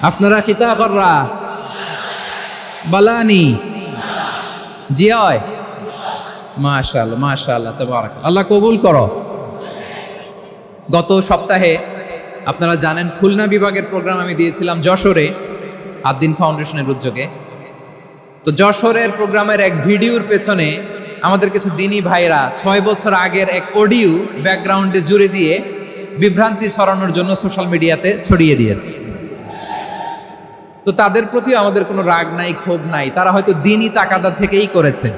আপনারা খিতা কররা বালানি জি হয় মাশাআল্লাহ মাশাআল্লাহ তাবারাকাল্লাহ। আল্লাহ কবুল করো। গত সপ্তাহে আপনারা জানেন খুলনা বিভাগের প্রোগ্রাম আমি দিয়েছিলাম যশোরে আদ্দিন ফাউন্ডেশনের উদ্যোগে। তো যশোরের প্রোগ্রামের এক ভিডিওর পেছনে আমাদের কিছু দিনী ভাইরা 6 বছর আগের এক অডিও ব্যাকগ্রাউন্ডে জুড়ে দিয়ে বিভ্রান্তি ছড়ানোর জন্য সোশ্যাল মিডিয়াতে ছড়িয়ে দিয়েছে। তো তাদের প্রতি আমাদের কোনো রাগ নাই, ক্ষোভ নাই, তারা হয়তো দিনই তাকাদা থেকেই করেছে,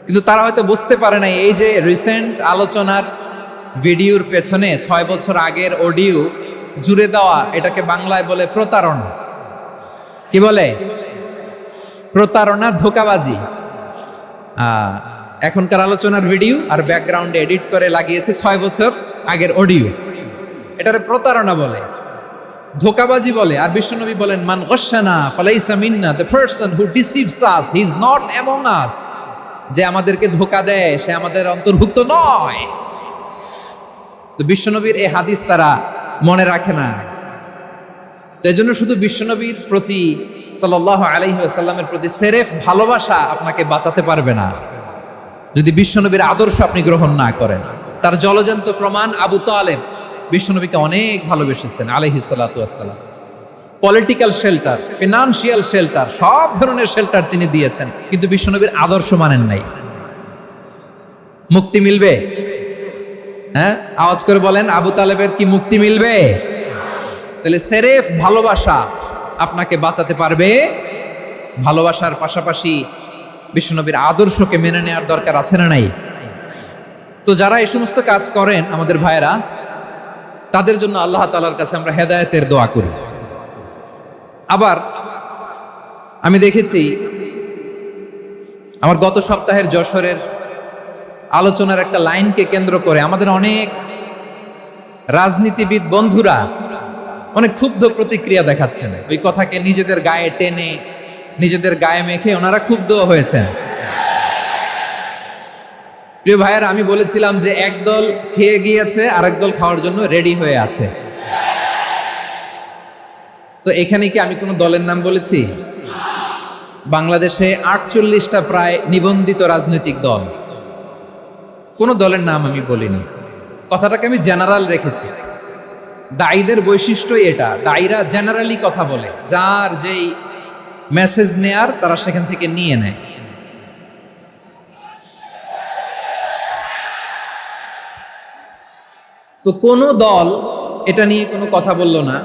কিন্তু তারা হয়তো বুঝতে পারে নাই এই যে রিসেন্ট আলোচনার ভিডিওর পেছনে 6 বছর আগের অডিও জুড়ে দেওয়া, এটাকে বাংলায় বলে প্রতারণা। কি বলে? প্রতারণা, ধোঁকাবাজি। এখনকার আলোচনার ভিডিও আর ব্যাকগ্রাউন্ডে এডিট করে লাগিয়েছে 6 বছর আগের অডিও। এটারে প্রতারণা বলে, ধোঁকাবাজি বলে। আর বিশ্বনবী বলেন, মান গশানা ফালাইসা মিন্না, the person who deceives us he is not among us. যে আমাদেরকে ধোঁকা দেয় সে আমাদের অন্তর্ভুক্ত নয়। তো বিশ্বনবীর এই হাদিস তারা মনে রাখে না। তো এই জন্য শুধু বিশ্বনবীর প্রতি সাল্লাল্লাহু আলাইহি ওয়াসাল্লামের প্রতি সেরেফ ভালোবাসা আপনাকে বাঁচাতে পারবে না যদি বিশ্বনবীর আদর্শ আপনি গ্রহণ না করেন। তার জলজন্ত প্রমাণ, আবু তালেব বিশ্বনবীকে অনেক ভালোবেসেছেন আলাইহিস সালাতু ওয়াসসালাম। পলিটিক্যাল শেল্টার, ফিনান্সিয়াল শেল্টার, সব ধরনের শেল্টার তিনি দিয়েছেন, কিন্তু বিশ্বনবীর আদর্শ মানেন নাই। মুক্তি মিলবে? হ্যাঁ, আওয়াজ করে বলেন, আবু তালেবের কি মুক্তি মিলবে? তাহলে সেরেফ ভালোবাসা আপনাকে বাঁচাতে পারবে। ভালোবাসার পাশাপাশি বিশ্বনবীর আদর্শকে মেনে নেওয়ার দরকার আছে না নাই? তো যারা এই সমস্ত কাজ করেন আমাদের ভাইয়েরা, তাদের জন্য আল্লাহ তাআলার কাছে আমরা হেদায়েতের দোয়া করি। আবার আমি দেখেছি আমার গত সপ্তাহের যশোরের আলোচনার একটা লাইনকে কেন্দ্র করে আমাদের অনেক রাজনীতিবিদ বন্ধুরা অনেক ক্ষুব্ধ প্রতিক্রিয়া দেখাচ্ছেন। ওই কথাকে নিজেদের গায়ে টেনে, নিজেদের গায়ে মেখে ওনারা ক্ষুব্ধ হয়েছেন। প্রিয় ভাইয়েরা, আমি বলেছিলাম যে একদল খেয়ে গিয়েছে আর একদল খাওয়ার জন্য রেডি হয়ে আছে। তো এখানে কি আমি কোনো দলের নাম বলেছি? বাংলাদেশে 48টা প্রায় নিবন্ধিত রাজনৈতিক দল, কোনো দলের নাম আমি বলিনি। কথাটাকে আমি জেনারেল রেখেছি। দায়ীদের বৈশিষ্ট্যই এটা, দায়ীরা জেনারেলি কথা বলে, যার যেই মেসেজ নেয়ার তারা সেখান থেকে নিয়ে নেয়। তো কোনো দল এটা নিয়ে কোনো কথা বলল না।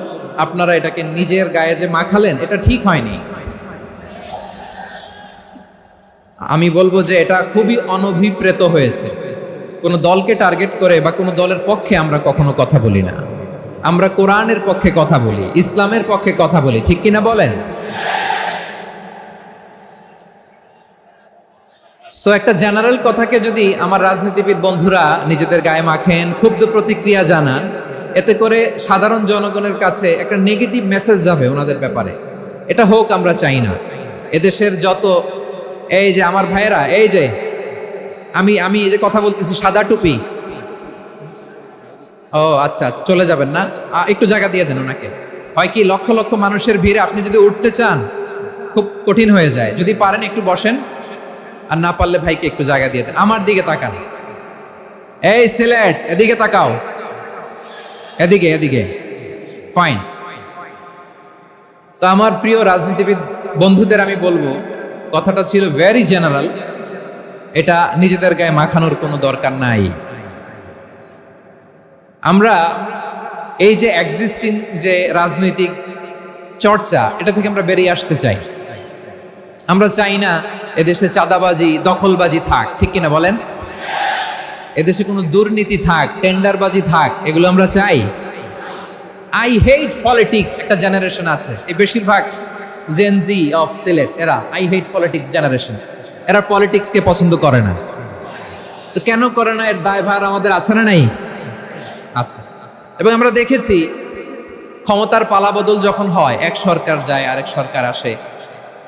আপনারা এটাকে নিজের গায়ে যে মাখালেন, এটা ঠিক হয়নি। আমি বলবো যে এটা খুবই অনভিপ্রেত হয়েছে। কোনো দলকে টার্গেট করে বা কোনো দলের পক্ষে আমরা কখনো কথা বলি না। আমরা কোরআনের পক্ষে কথা বলি, ইসলামের পক্ষে কথা বলি, ঠিক কিনা বলেন? সো একটা জেনারেল কথাকে যদি আমার রাজনীতিবিদ বন্ধুরা নিজেদের গায়ে মাখেন, ক্ষুব্ধ প্রতিক্রিয়া জানান, এতে করে সাধারণ জনগণের কাছে একটা নেগেটিভ মেসেজ যাবে ওনাদের ব্যাপারে। এটা হোক আমরা চাই না। এদেশের যত এই যে আমার ভাইয়েরা, এই যে আমি এই যে কথা বলতেছি, সাদা টুপি, ও আচ্ছা, চলে যাবেন না? একটু জায়গা দিয়ে দেন ওনাকে। হয় কি, লক্ষ লক্ষ মানুষের ভিড়ে আপনি যদি উঠতে চান খুব কঠিন হয়ে যায়। যদি পারেন একটু বসেন, আর না পারলে ভাইকে একটু জায়গা দিয়ে দেন। আমার দিকে তাকান, এই সিলেট, এদিকে তাকাও, এদিকে এদিকে, ফাইন। তো আমার প্রিয় রাজনীতিবিদ বন্ধুদের আমি বলবো, কথাটা ছিল ভেরি জেনারেল, এটা নিজেদের গায়ে মাখানোর কোনো দরকার নাই। আমরা এই যে এক্সিস্টিং যে রাজনৈতিক চর্চা, এটা থেকে আমরা বেরিয়ে আসতে চাই। আমরা চাই না এদেশে চাঁদাবাজি, দখলবাজি থাক, ঠিক কিনা বলেন? এদেশে কোনো দুর্নীতি থাক, টেন্ডারবাজি থাক, এগুলো আমরা চাই। আই হেট পলিটিক্স একটা জেনারেশন আছে, এই বেশিরভাগ জেনজি অফ সিলেট, এরা আই হেট পলিটিক্স জেনারেশন। এরা পলিটিক্সকে পছন্দ করে না। তো কেন করে না, এর দায়ভার আমাদের আছে না নাই? আছে। এবং আমরা দেখেছি ক্ষমতার পালাবদল যখন হয়, এক সরকার যায় আরেক সরকার আসে,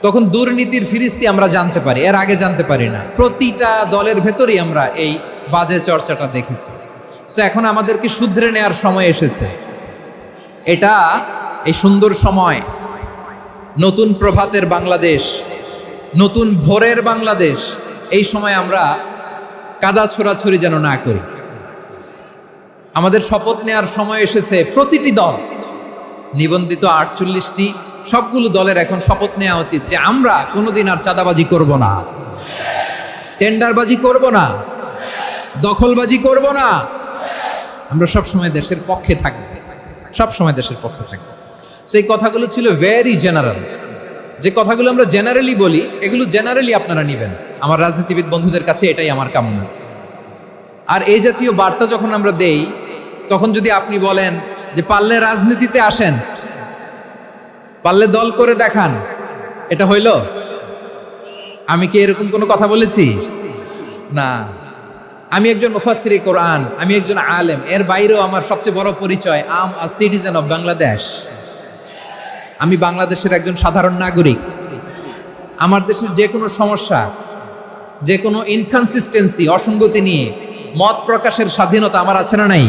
তখন দুর্নীতির ফিরিস্তি আমরা জানতে পারি, এর আগে জানতে পারি না। প্রতিটা দলের ভেতরেই আমরা এই বাজে চর্চাটা দেখেছি। সো এখন আমাদেরকে শুধরে নেওয়ার সময় এসেছে। এটা এই সুন্দর সময়, নতুন প্রভাতের বাংলাদেশ, নতুন ভোরের বাংলাদেশ, এই সময় আমরা কাদা ছোড়াছুরি যেন না করি। আমাদের শপথ নেওয়ার সময় এসেছে। প্রতিটি দল, নিবন্ধিত 48টি, সবগুলো দলের এখন শপথ নেওয়া উচিত যে আমরা কোনোদিন আর চাঁদাবাজি করব না, টেন্ডারবাজি করব না, দখলবাজি করব না। আমরা সবসময় দেশের পক্ষে থাকব, সবসময় দেশের পক্ষে থাকব। সেই কথাগুলো ছিল ভেরি জেনারেল। যে কথাগুলো আমরা জেনারেলি বলি, এগুলো জেনারেলি আপনারা নেবেন। আমার রাজনীতিবিদ বন্ধুদের কাছে এটাই আমার কামনা। আর এই জাতীয় বার্তা যখন আমরা দেই, তখন যদি আপনি বলেন যে পারলে রাজনীতিতে আসেন, পারলে দল করে দেখান, এটা হইল? আমি কি এরকম কোনো কথা বলেছি? না। আমি একজন মুফাসসিরে কোরআন, আমি একজন আলেম, এর বাইরেও আমার সবচেয়ে বড় পরিচয় আম আ সিটিজেন অফ বাংলাদেশ। আমি বাংলাদেশের একজন সাধারণ নাগরিক। আমার দেশের যে কোনো সমস্যা, যে কোনো ইনকনসিস্টেন্সি, অসঙ্গতি নিয়ে মত প্রকাশের স্বাধীনতা আমার আছে না নাই?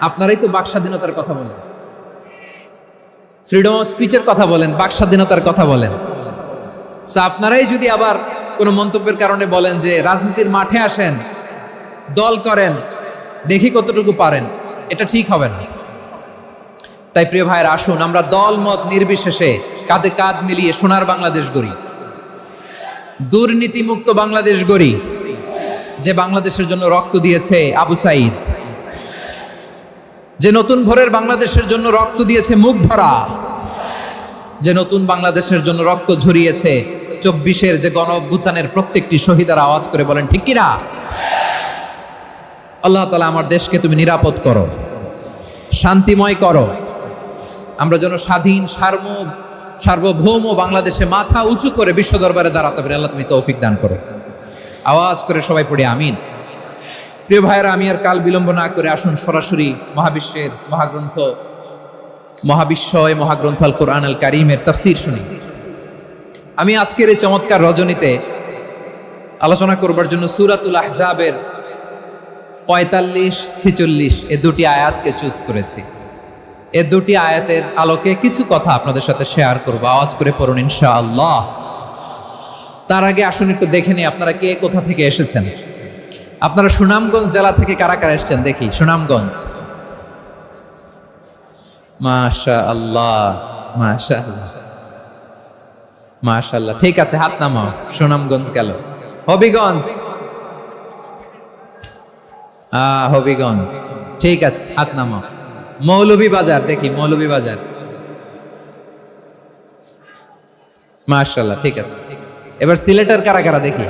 আপনারাই তো বাক স্বাধীনতার কথা বলেন, ফ্রিডম অফ স্পিচের কথা বলেন, বাক স্বাধীনতার কথা বলেন। আপনারাই যদি আবার কোনো মন্তব্যের কারণে বলেন যে রাজনীতির মাঠে আসেন, দল করেন, দেখি কতটুকু পারেন, এটা ঠিক হবে না। তাই প্রিয় ভাইয়ের, আসুন আমরা দল মত নির্বিশেষে কাঁধে কাঁধ মিলিয়ে সোনার বাংলাদেশ গড়ি, দুর্নীতিমুক্ত বাংলাদেশ গড়ি। যে বাংলাদেশের জন্য রক্ত দিয়েছে আবু সাঈদ, যে নতুন ভোরের বাংলাদেশের জন্য রক্ত দিয়েছে মুখ ভরা, যে নতুন বাংলাদেশের জন্য রক্ত ঝরিয়েছে 24-এর যে গণ অভ্যুত্থানের প্রত্যেকটি শহীদের আওয়াজ করে বলেন ঠিক কিনা? আল্লাহ তাআলা আমার দেশকে তুমি নিরাপদ করো, শান্তিময় করো। আমরা যেন স্বাধীন সার্বভৌম বাংলাদেশে মাথা উঁচু করে বিশ্ব দরবারে দাঁড়াতে পারি। আল্লাহ তুমি তৌফিক দান করো। আওয়াজ করে সবাই পড়ি আমিন। প্রিয় ভাইয়েরা, আমি আর কাল বিলম্ব না করে আসুন সরাসরি মহাবিশ্বের মহাগ্রন্থ আল কোরআন আল কারীমের তাফসীর শুনি। আমি আজকের এই চমৎকার রজনীতে আলোচনা করবার জন্য সূরাতুল আহজাবের 45-46 এই দুটি আয়াতকে চুজ করেছি। এই দুটি আয়াতের আলোকে কিছু কথা আপনাদের সাথে শেয়ার করব। আওয়াজ করে পড়ুন ইনশাআল্লাহ। তার আগে আসুন একটু দেখে নিই আপনারা কে কোথা থেকে এসেছেন। আপনারা সুনামগঞ্জ জেলা থেকে কারা কারা এসেছেন দেখি। সুনামগঞ্জ, মাশাআল্লাহ মাশাআল্লাহ মাশাআল্লাহ। ঠিক আছে, হাত নামাও। সুনামগঞ্জ গেল। হবিগঞ্জ, হবিগঞ্জ, ঠিক আছে, হাত নামাও। মৌলভীবাজার দেখি, মৌলভীবাজার, মাশাআল্লাহ, ঠিক আছে। এবার সিলেটের কারা কারা দেখি।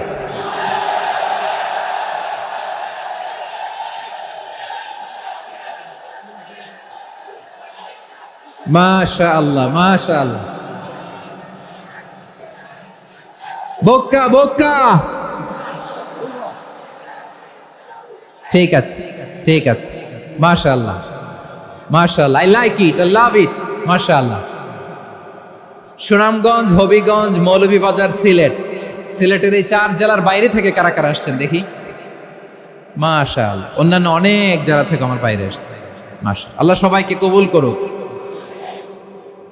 মাশাআল্লাহ মাশাআল্লাহ। বক্কা বক্কা, ঠিক আছে ঠিক আছে, মাশাআল্লাহ মাশাআল্লাহ, I like it, I love it, মাশাআল্লাহ। সুনামগঞ্জ, হবিগঞ্জ, মৌলভীবাজার, সিলেটের এই 4 জেলার বাইরে থেকে কারা কারা আসছেন দেখি। মাশাআল্লাহ, অন্যান্য অনেক জেলা থেকে আমার বাইরে আসছে। মাশাআল্লাহ, আল্লাহ সবাইকে কবুল করুক।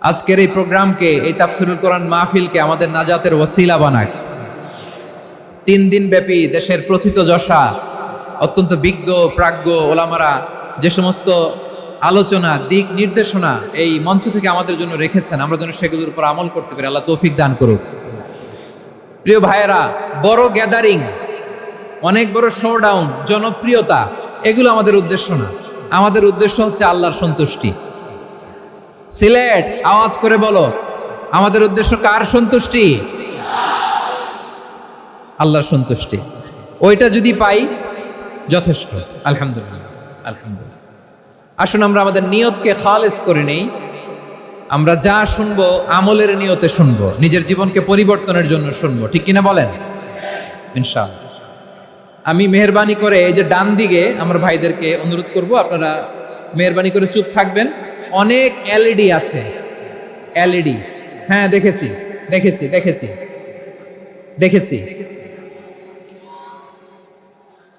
আজকের এই প্রোগ্রামকে, এই তাফসীরুল কোরআন মাহফিলকে আমাদের নাজাতের ওসিলা বানাক। 3 দিন ব্যাপী দেশের প্রথিতযশা অত্যন্ত বিজ্ঞ প্রাজ্ঞ ওলামারা যে সমস্ত আলোচনা, দিক নির্দেশনা এই মঞ্চ থেকে আমাদের জন্য রেখেছেন, আমরা যেন সেগুলোর উপর আমল করতে পারি। আল্লাহ তৌফিক দান করুক। প্রিয় ভাইয়েরা, বড় গ্যাদারিং, অনেক বড় শোডাউন, জনপ্রিয়তা, এগুলো আমাদের উদ্দেশ্য না। আমাদের উদ্দেশ্য হচ্ছে আল্লাহর সন্তুষ্টি। সিলেট, আওয়াজ করে বলো, আমাদের উদ্দেশ্য কার সন্তুষ্টি? আল্লাহর সন্তুষ্টি। ওইটা যদি পাই যথেষ্ট, আলহামদুলিল্লাহ আলহামদুলিল্লাহ। আসুন আমরা আমাদের নিয়তকে খালেস করে নেই। আমরা যা শুনবো আমলের নিয়তে শুনবো, নিজের জীবনকে পরিবর্তনের জন্য শুনবো, ঠিক কিনা বলেন? ইনশাআল্লাহ। আমি মেহেরবানি করে এই যে ডান দিকে আমার ভাইদেরকে অনুরোধ করব, আপনারা মেহেরবানি করে চুপ থাকবেন। অনেক এলইডি আছে, এলইডি, হ্যাঁ দেখেছি দেখেছি দেখেছি দেখেছি।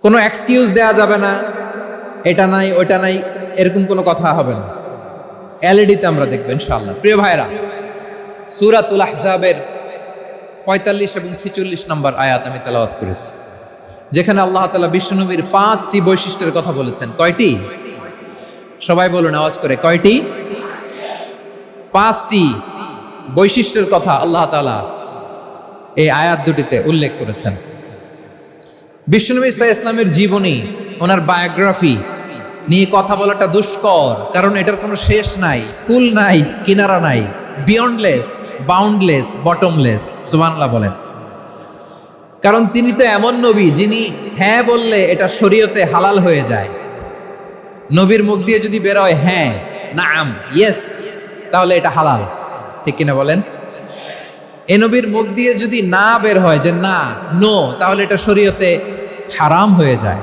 কোনো এক্সকিউজ দেয়া যাবে না, এটা নাই ওটা নাই, এরকম কোনো কথা হবে না। এলইডিতে আমরা দেখবো ইনশাআল্লাহ। প্রিয় ভাইরা, সূরাতুল আহজাবের 45 এবং 46 নম্বর আয়াত আমি তেলাওয়াত করেছি, যেখানে আল্লাহ তাআলা বিশ্বনবীর 5টি বৈশিষ্ট্যের কথা বলেছেন। কয়টি? সবাই বলুন আওয়াজ করে, কয়টি? 5টি বৈশিষ্ট্যের কথা আল্লাহ তাআলা এই আয়াত দুটিতে উল্লেখ করেছেন। বিশ্বনবী সাল্লাল্লাহু আলাইহি ওয়াসাল্লামের জীবনী, ওনার বায়োগ্রাফি নিয়ে কথা বলাটা দুষ্কর, কারণ এটার কোনো শেষ নাই, কুল নাই, কিনারা নাই, বিয়ন্ডলেস, বাউন্ডলেস, বটমলেস। সুবহানাল্লাহ বলেন। কারণ তিনি তো এমন নবী যিনি হ্যাঁ বললে এটা শরীয়তে হালাল হয়ে যায়। নবীর মুখ দিয়ে যদি বের হয় হ্যাঁ, নাম, ইয়েস, তাহলে এটা হালাল। ঠিক কিনা বলেন? এ নবীর মুখ দিয়ে যদি না বের হয় যে না, নো, তাহলে এটা শরীয়তে হারাম হয়ে যায়।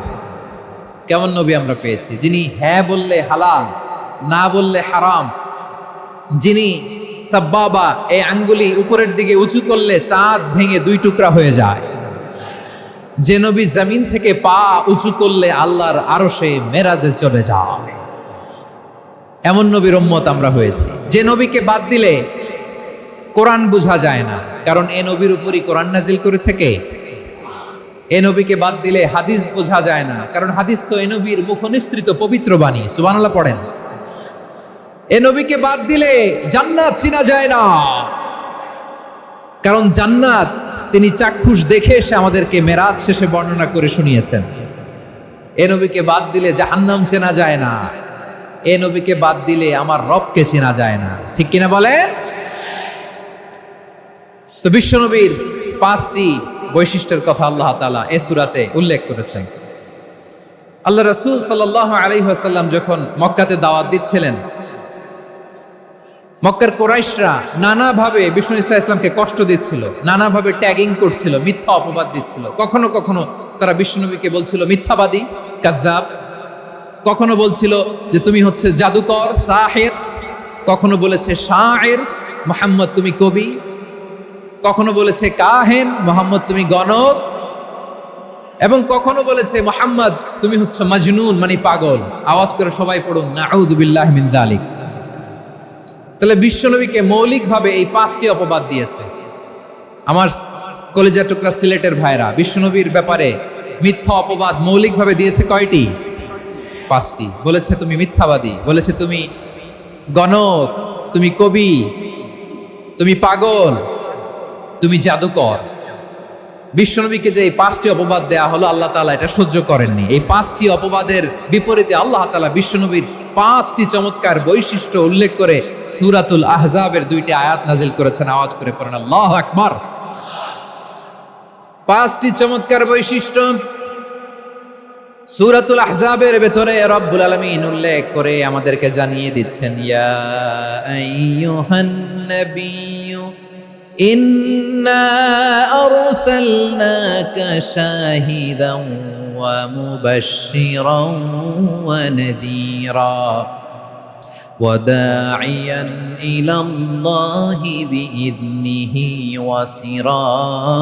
কেমন নবী আমরা পেয়েছি, যিনি হ্যাঁ বললে হালাল, না বললে হারাম, যিনি সাব্বাবা, এই আঙ্গুলি উপরের দিকে উঁচু করলে চাঁদ ভেঙে 2 টুকরা হয়ে যায়, যে নবী জমিন থেকে পা উঁচু করলে আল্লাহর আরশে মেরাজে চলে যায়, এমন নবীর উম্মত আমরা হয়েছি। যে নবীকে বাদ দিলে কোরআন বোঝা যায় না, কারণ এ নবীর উপরই কোরআন নাজিল করেছে কে? এ নবীকে বাদ দিলে হাদিস বোঝা যায় না, কারণ হাদিস তো এ নবীর মুখনিসৃত পবিত্র বাণী। সুবহানাল্লাহ পড়েন। এ নবীকে বাদ দিলে জান্নাত চিনা যায় না, কারণ জান্নাত তিনি চাক্ষুষ দেখে এসে আমাদেরকে মেরাজ শেষে বর্ণনা করে শুনিয়েছেন। এ নবীকে বাদ দিলে জাহান্নাম চেনা যায় না, এ নবীকে বাদ দিলে আমার রবকে চেনা যায় না। ঠিক কিনা বলে? তো বিশ্বনবীর 5টি বৈশিষ্ট্যের কথা আল্লাহ তাআলা এই সূরাতে উল্লেখ করেছেন। আল্লাহ রাসূল সাল্লাল্লাহু আলাইহি ওয়াসাল্লাম যখন মক্কাতে দাওয়াত দিচ্ছিলেন, মক্কার কুরাইশরা নানাভাবে বিষ্ণু ঈসা ইসলামকে কষ্ট দিচ্ছিল, নানাভাবে ট্যাগিং করছিল, মিথ্যা অপবাদ দিচ্ছিল। কখনো কখনো তারা বিশ্বনবীকে বলছিল মিথ্যাবাদী, কাযযাব। কখনো বলছিল যে তুমি হচ্ছে জাদুকর, সাহির। কখনো বলেছে শায়ের, মুহাম্মদ তুমি কবি। কখনো বলেছে কাহেন, মুহাম্মদ তুমি গণক। এবং কখনো বলেছে মুহাম্মদ তুমি হচ্ছে মাজনুন, মানে পাগল। আওয়াজ করে সবাই পড়ুন, নাউযু বিল্লাহি মিন যালিক। তাহলে বিশ্বনবীকে মৌলিকভাবে এই 5টি অপবাদ দিয়েছে। আমার কলেজের টুকরা সিলেটের ভাইরা, বিশ্বনবীর ব্যাপারে মিথ্যা অপবাদ মৌলিকভাবে দিয়েছে কয়টি? 5টি। বলেছে তুমি মিথ্যাবাদী, বলেছে তুমি গণক, তুমি কবি, তুমি পাগল, তুমি জাদুকর। বিশ্বনবীকে যে এই 5টি অপবাদ দেয়া হলো, আল্লাহ তাআলা এটা সহ্য করেননি। এই 5টি অপবাদের বিপরীতে আল্লাহ তাআলা বিশ্বনবীর 5টি চমৎকার বৈশিষ্ট্য উল্লেখ করে সূরাতুল আহজাবের 2টি আয়াত নাজিল করেছেন। আওয়াজ করে পড়েন আল্লাহু আকবার। 5টি চমৎকার বৈশিষ্ট্য সূরাতুল আহজাবের ভেতরে রব্বুল আলামিন উল্লেখ করে আমাদেরকে জানিয়ে দিচ্ছেন, ইয়া আইয়ুহান নাবিয়্যু ইন্না আরসালনাকা শাহিদান ওয়া মুবাশশিরান ওয়া নাযীরা ওয়া দাঈয়ান ইলাল্লাহি বিইذনিহি ওয়া সিরাজাম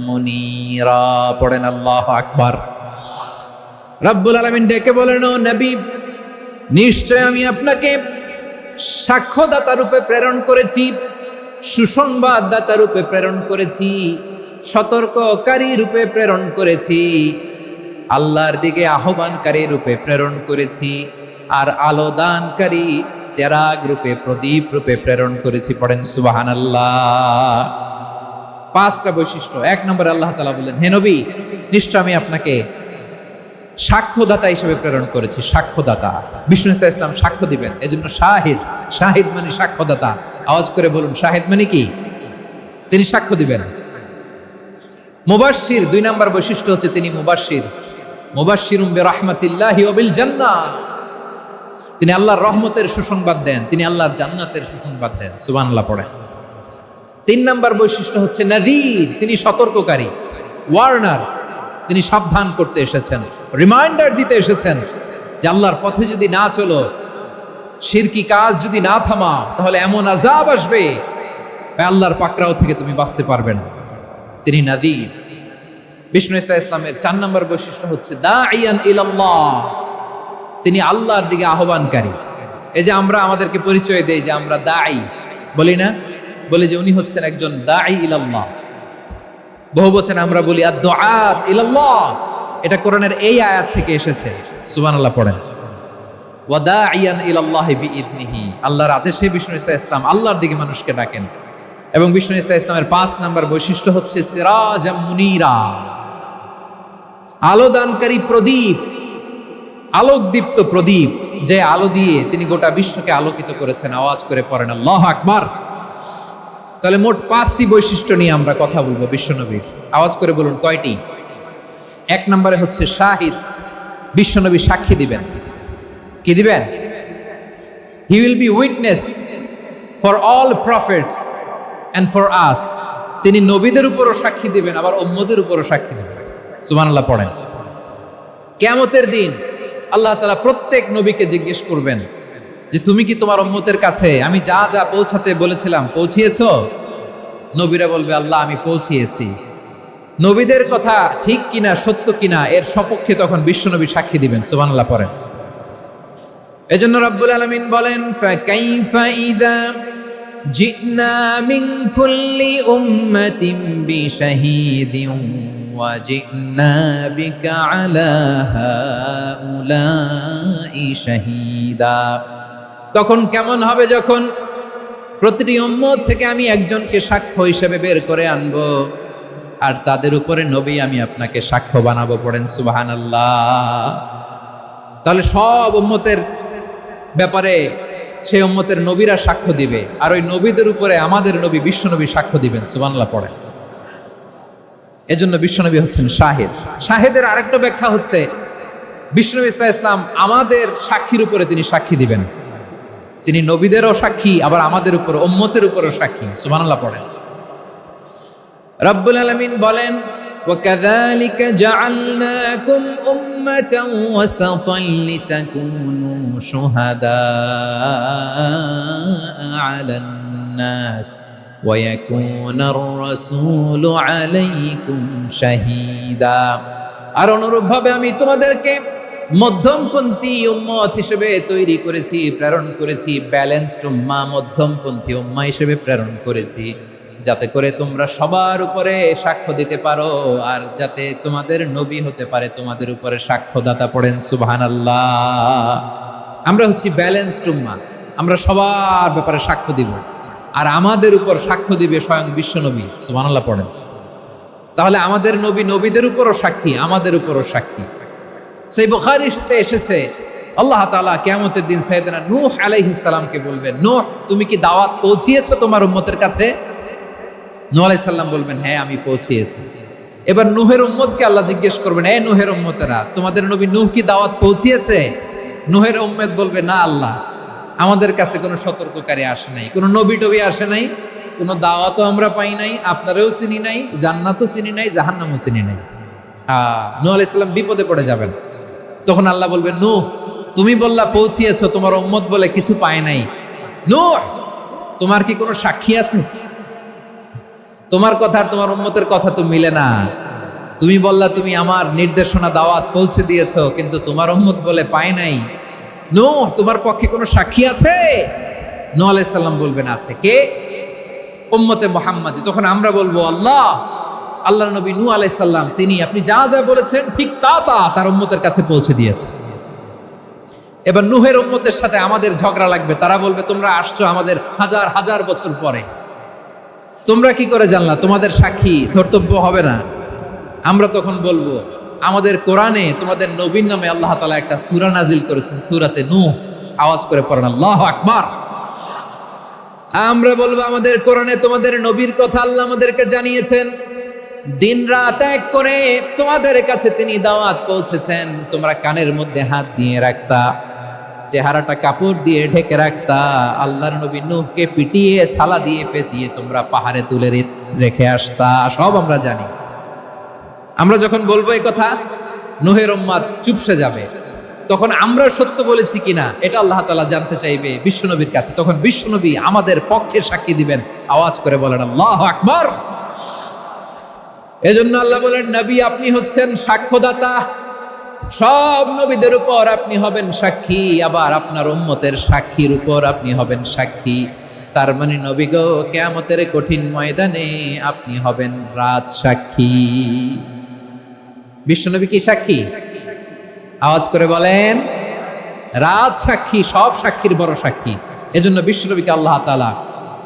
মুনীরা। পড়েন আল্লাহু আকবার। রব্বুল আলামিন ডেকে বলেন, ও নবী, নিশ্চয় আমি আপনাকে সাক্ষ্যদাতা রূপে প্রেরণ করেছি, সুসংবাদদাতা রূপে প্রেরণ করেছি, সতর্ককারী রূপে প্রেরণ করেছি, আল্লাহর দিকে আহ্বানকারী রূপে প্রেরণ করেছি, আর আলো দানকারী চেরাগ রূপে, প্রদীপ রূপে প্রেরণ করেছি। পড়েন সুবহানাল্লাহ। 5টা বৈশিষ্ট্য। 1 নম্বরে আল্লাহ তাআলা বললেন, হে নবী, নিশ্চয় আমি আপনাকে সাক্ষ্যদাতা হিসেবে প্রেরণ করেছি। সাক্ষ্যদাতা, বিষ্ণু ঈসা ইসলাম সাক্ষ্য দিবেন, এজন্য শাহিদ। শাহিদ মানে সাক্ষ্যদাতা। আওয়াজ করে বলুন, শাহিদ মানে কি? তিনি সাক্ষ্য দিবেন। মুবাশশির, 2 নম্বর বৈশিষ্ট্য হচ্ছে তিনি মুবাশশির। মুবাশশিরুম বিরাহমাতিল্লাহি ওয়া বিল জান্নাহ। তিনি আল্লাহর রহমতের সুসংবাদ দেন, তিনি আল্লাহর জান্নাতের সুসংবাদ দেন। সুবহানাল্লাহ পড়েন। 3 নম্বর বৈশিষ্ট্য হচ্ছে নাযীর, তিনি সতর্ককারী, ওয়ার্নার। তিনি সাবধান করতে এসেছেন, রিমাইন্ডার দিতে এসেছেন যে আল্লাহর পথে যদি না চলো, শিরকি কাজ যদি না থামা, তাহলে এমন আযাব আসবে আল্লাহর পাকড়াও থেকে তুমি বাঁচতে পারবে না। তিনি নাযীর। বিষ্ণু ঈসা ইসলামের 4 নম্বর বৈশিষ্ট্য হচ্ছে দাঈয়ান ইলাল্লাহ, তিনি আল্লাহর দিকে আহ্বানকারী। এই যে আমরা আমাদেরকে পরিচয় দেই যে আমরা দাঈ বলি না, বলি যে উনি হচ্ছেন একজন দাঈ ইলাল্লাহ। বহু বচন আমরা বলি আদ-দুআত ইলাল্লাহ। এটা কোরআনের এই আয়াত থেকে এসেছে। সুবহানাল্লাহ পড়েন। ওয়া দাঈয়ান ইলাল্লাহি বিইذনিহি, আল্লাহর আদেশে বিষ্ণু ঈসা ইসলাম আল্লাহর দিকে মানুষকে ডাকেন। এবং বিষ্ণু ঈসা ইসলামের ৫ নাম্বার বৈশিষ্ট্য হচ্ছে সিরাজাম মুনীরা, আলোদানকারী প্রদীপ, আলোকদীপ্ত প্রদীপ, যে আলো দিয়ে তিনি গোটা বিশ্বকে আলোকিত করেছেন। আওয়াজ করে পড়েন আল্লাহু আকবার। তাহলে মোট ৫টি বৈশিষ্ট্য নিয়ে আমরা কথা বলবো বিশ্বনবীর। আওয়াজ করে বলুন কয়টি? ১ নম্বরে হচ্ছে শাহিদ, বিশ্বনবী সাক্ষী দিবেন। কি দিবেন? He will be witness for all prophets and for us. তিনি নবীদের উপরও সাক্ষী দিবেন, আবার উম্মতের উপরও সাক্ষী দিবেন। সুবহানাল্লাহ পড়েন। কিয়ামতের দিন আল্লাহ তাআলা প্রত্যেক নবীকে জিজ্ঞেস করবেন যে তুমি কি তোমার উম্মতের কাছে আমি যা যা পৌঁছাতে বলেছিলাম পৌঁছিয়েছো? নবীরা বলবে আল্লাহ আমি পৌঁছিয়েছি। নবীদের কথা ঠিক কিনা, সত্য কিনা, এর সপক্ষে তখন বিশ্বনবী সাক্ষী দিবেন। সুবহানাল্লাহ পড়েন। এজন্য রব্বুল আলামিন বলেন ফাকাইফা ইযা জিনা মিন কুল্লি উম্মাতিন বিশাহীদিন ওয়া জিনা বিকা আলা হাউলাই শাহীদা। তখন কেমন হবে যখন প্রতিটি উম্মত থেকে আমি একজনকে সাক্ষ্য হিসেবে বের করে আনবো, আর তাদের উপরে নবী আমি আপনাকে সাক্ষ্য বানাবো। পড়েন সুবহানাল্লাহ। তাহলে সব উম্মতের ব্যাপারে সেই উম্মতের নবীরা সাক্ষ্য দিবে, আর ওই নবীদের উপরে আমাদের নবী বিশ্বনবী সাক্ষ্য দিবেন। সুবহানাল্লাহ পড়েন। এজন্য বিশ্বনবী হচ্ছেন শাহিদ। শাহিদের আরেকটা ব্যাখ্যা হচ্ছে বিশ্বনবী সাল্লাল্লাহু আলাইহি ওয়াসাল্লাম আমাদের সাক্ষীর উপরে তিনি সাক্ষী দিবেন। তিনি নবীদেরও সাক্ষী, আবার আমাদের উপর উম্মতের উপরও সাক্ষী। সুবহানাল্লাহ পড়েন। রব্বুল আলামিন বলেন وَكَذَلِكَ جَعَلْنَاكُمْ أُمَّةً وَسَطًا لِتَكُونُوا شُهَدَاءَ عَلَى النَّاسِ وَيَكُونَ الرَّسُولُ عَلَيْكُمْ شَهِيدًا। আর অনুরূপভাবে আমি তোমাদেরকে মধ্যমপন্থী উম্মত হিসেবে তৈরি করেছি, প্রেরণ করেছি। ব্যালেন্সড উম্মাহ, মধ্যমপন্থী উম্মাহ হিসেবে প্রেরণ করেছি, যাতে করে তোমরা সবার উপরে সাক্ষ্য দিতে পারো, আর যাতে তোমাদের নবী হতে পারে তোমাদের উপরে সাক্ষ্যদাতা। পড়েন সুবহানাল্লাহ। আমরা হচ্ছি ব্যালেন্সড উম্মাহ, আমরা সবার ব্যাপারে সাক্ষ্য দিব, আর আমাদের উপর সাক্ষ্য দিবে স্বয়ং বিশ্বনবী। সুবহানাল্লাহ পড়েন। তাহলে আমাদের নবী নবীদের উপরও সাক্ষী, আমাদের উপরও সাক্ষী। সেই বুখারীতে এসেছে আল্লাহ তাআলা কিয়ামতের দিন সাইয়েদনা নূহ আলাইহিস সালামকে বলবেন, নূহ তুমি কি দাওয়াত পৌঁছিয়েছো তোমার উম্মতের কাছে? নূহ আলাইহিস সালাম বলবেন হ্যাঁ আমি পৌঁছিয়েছি। এবার নূহের উম্মতকে আল্লাহ জিজ্ঞেস করবেন, এ নূহের উম্মতেরা তোমাদের নবী নূহ কি দাওয়াত পৌঁছিয়েছে? নূহের উম্মত বলবে না আল্লাহ, আমাদের কাছে কোনো সতর্ককারী আসে নাই, কোনো নবী টবি আসে নাই, কোনো দাওয়াতও আমরা পাই নাই, আপনারাও চিনি নাই, জান্নাতও চিনি নাই, জাহান্নামও চিনি নাই। নূহ আলাইহিস সালাম বিপদে পড়ে যাবেন। তখন আল্লাহ বলবেন নূহ তুমি বললা পৌঁছিয়েছো, তোমার উম্মত বলে কিছু পায় নাই। নূহ তোমার কি কোনো সাক্ষী আছে? তোমার কথা আর তোমার উম্মতের কথা তো মিলে না। তুমি বললা তুমি আমার নির্দেশনা দাওয়াত পৌঁছে দিয়েছো, কিন্তু তোমার উম্মত বলে পায় নাই। নূহ তোমার পক্ষে কোনো সাক্ষী আছে? নূহ আলাইহিস সালাম বলবেন আছে। কে? উম্মতে মুহাম্মাদী। তখন আমরা বলবো আল্লাহ, আল্লাহর নবী নূহ আলাইহিস সালাম তিনি আপনি যা যা বলেছেন ঠিক তা তা তার উম্মতের কাছে পৌঁছে দিয়েছে। এবার নূহের উম্মতের সাথে আমাদের ঝগড়া লাগবে। তারা বলবে তোমরা আসছো আমাদের হাজার হাজার বছর পরে, তোমরা কি করে জানলা? তোমাদের সাক্ষী ধর্তব্য হবে না। আমরা তখন বলবো আমাদের কোরআনে তোমাদের নবীর নামে আল্লাহ তাআলা একটা সূরা নাজিল করেছেন, সূরাতে নূহ। আওয়াজ করে পড়েন আল্লাহু আকবার। আমরা বলবো আমাদের কোরআনে তোমাদের নবীর কথা আল্লাহ আমাদেরকে জানিয়েছেন, দিন রাত এক করে তোমাদের কাছে তিনি দাওয়াত পৌঁছেছেন। তোমরা কানের মধ্যে হাত দিয়ে রাখতা, চেহারাটা কাপড় দিয়ে ঢেকে রাখতা, আল্লাহর নবী নূহকে পিটিয়ে ছালা দিয়ে পেঁচিয়ে তোমরা পাহাড়ে তুলে রেখে আসতা। সব আমরা জানি। আমরা যখন বলবো এই কথা, নূহের উম্মত চুপসে যাবে। তখন আমরা সত্য বলেছি কিনা এটা আল্লাহ তাআলা জানতে চাইবে বিশ্বনবীর কাছে। তখন বিশ্বনবী আমাদের পক্ষে সাক্ষী দিবেন। আওয়াজ করে বলেন আল্লাহু আকবার। এজন্য আল্লাহ বলেন নবী আপনি হচ্ছেন সাক্ষ্যদাতা। সব নবীদের উপর আপনি হবেন সাক্ষী, আবার আপনার উম্মতের সাক্ষীর উপর আপনি হবেন সাক্ষী। তার মানে নবী গো, কিয়ামতের কঠিন ময়দানে আপনি হবেন রাজ সাক্ষী। বিশ্বনবী কি সাক্ষী? আওয়াজ করে বলেন, রাজ সাক্ষী, সব সাক্ষীর বড় সাক্ষী। এজন্য বিশ্বনবীকে আল্লাহ তাআলা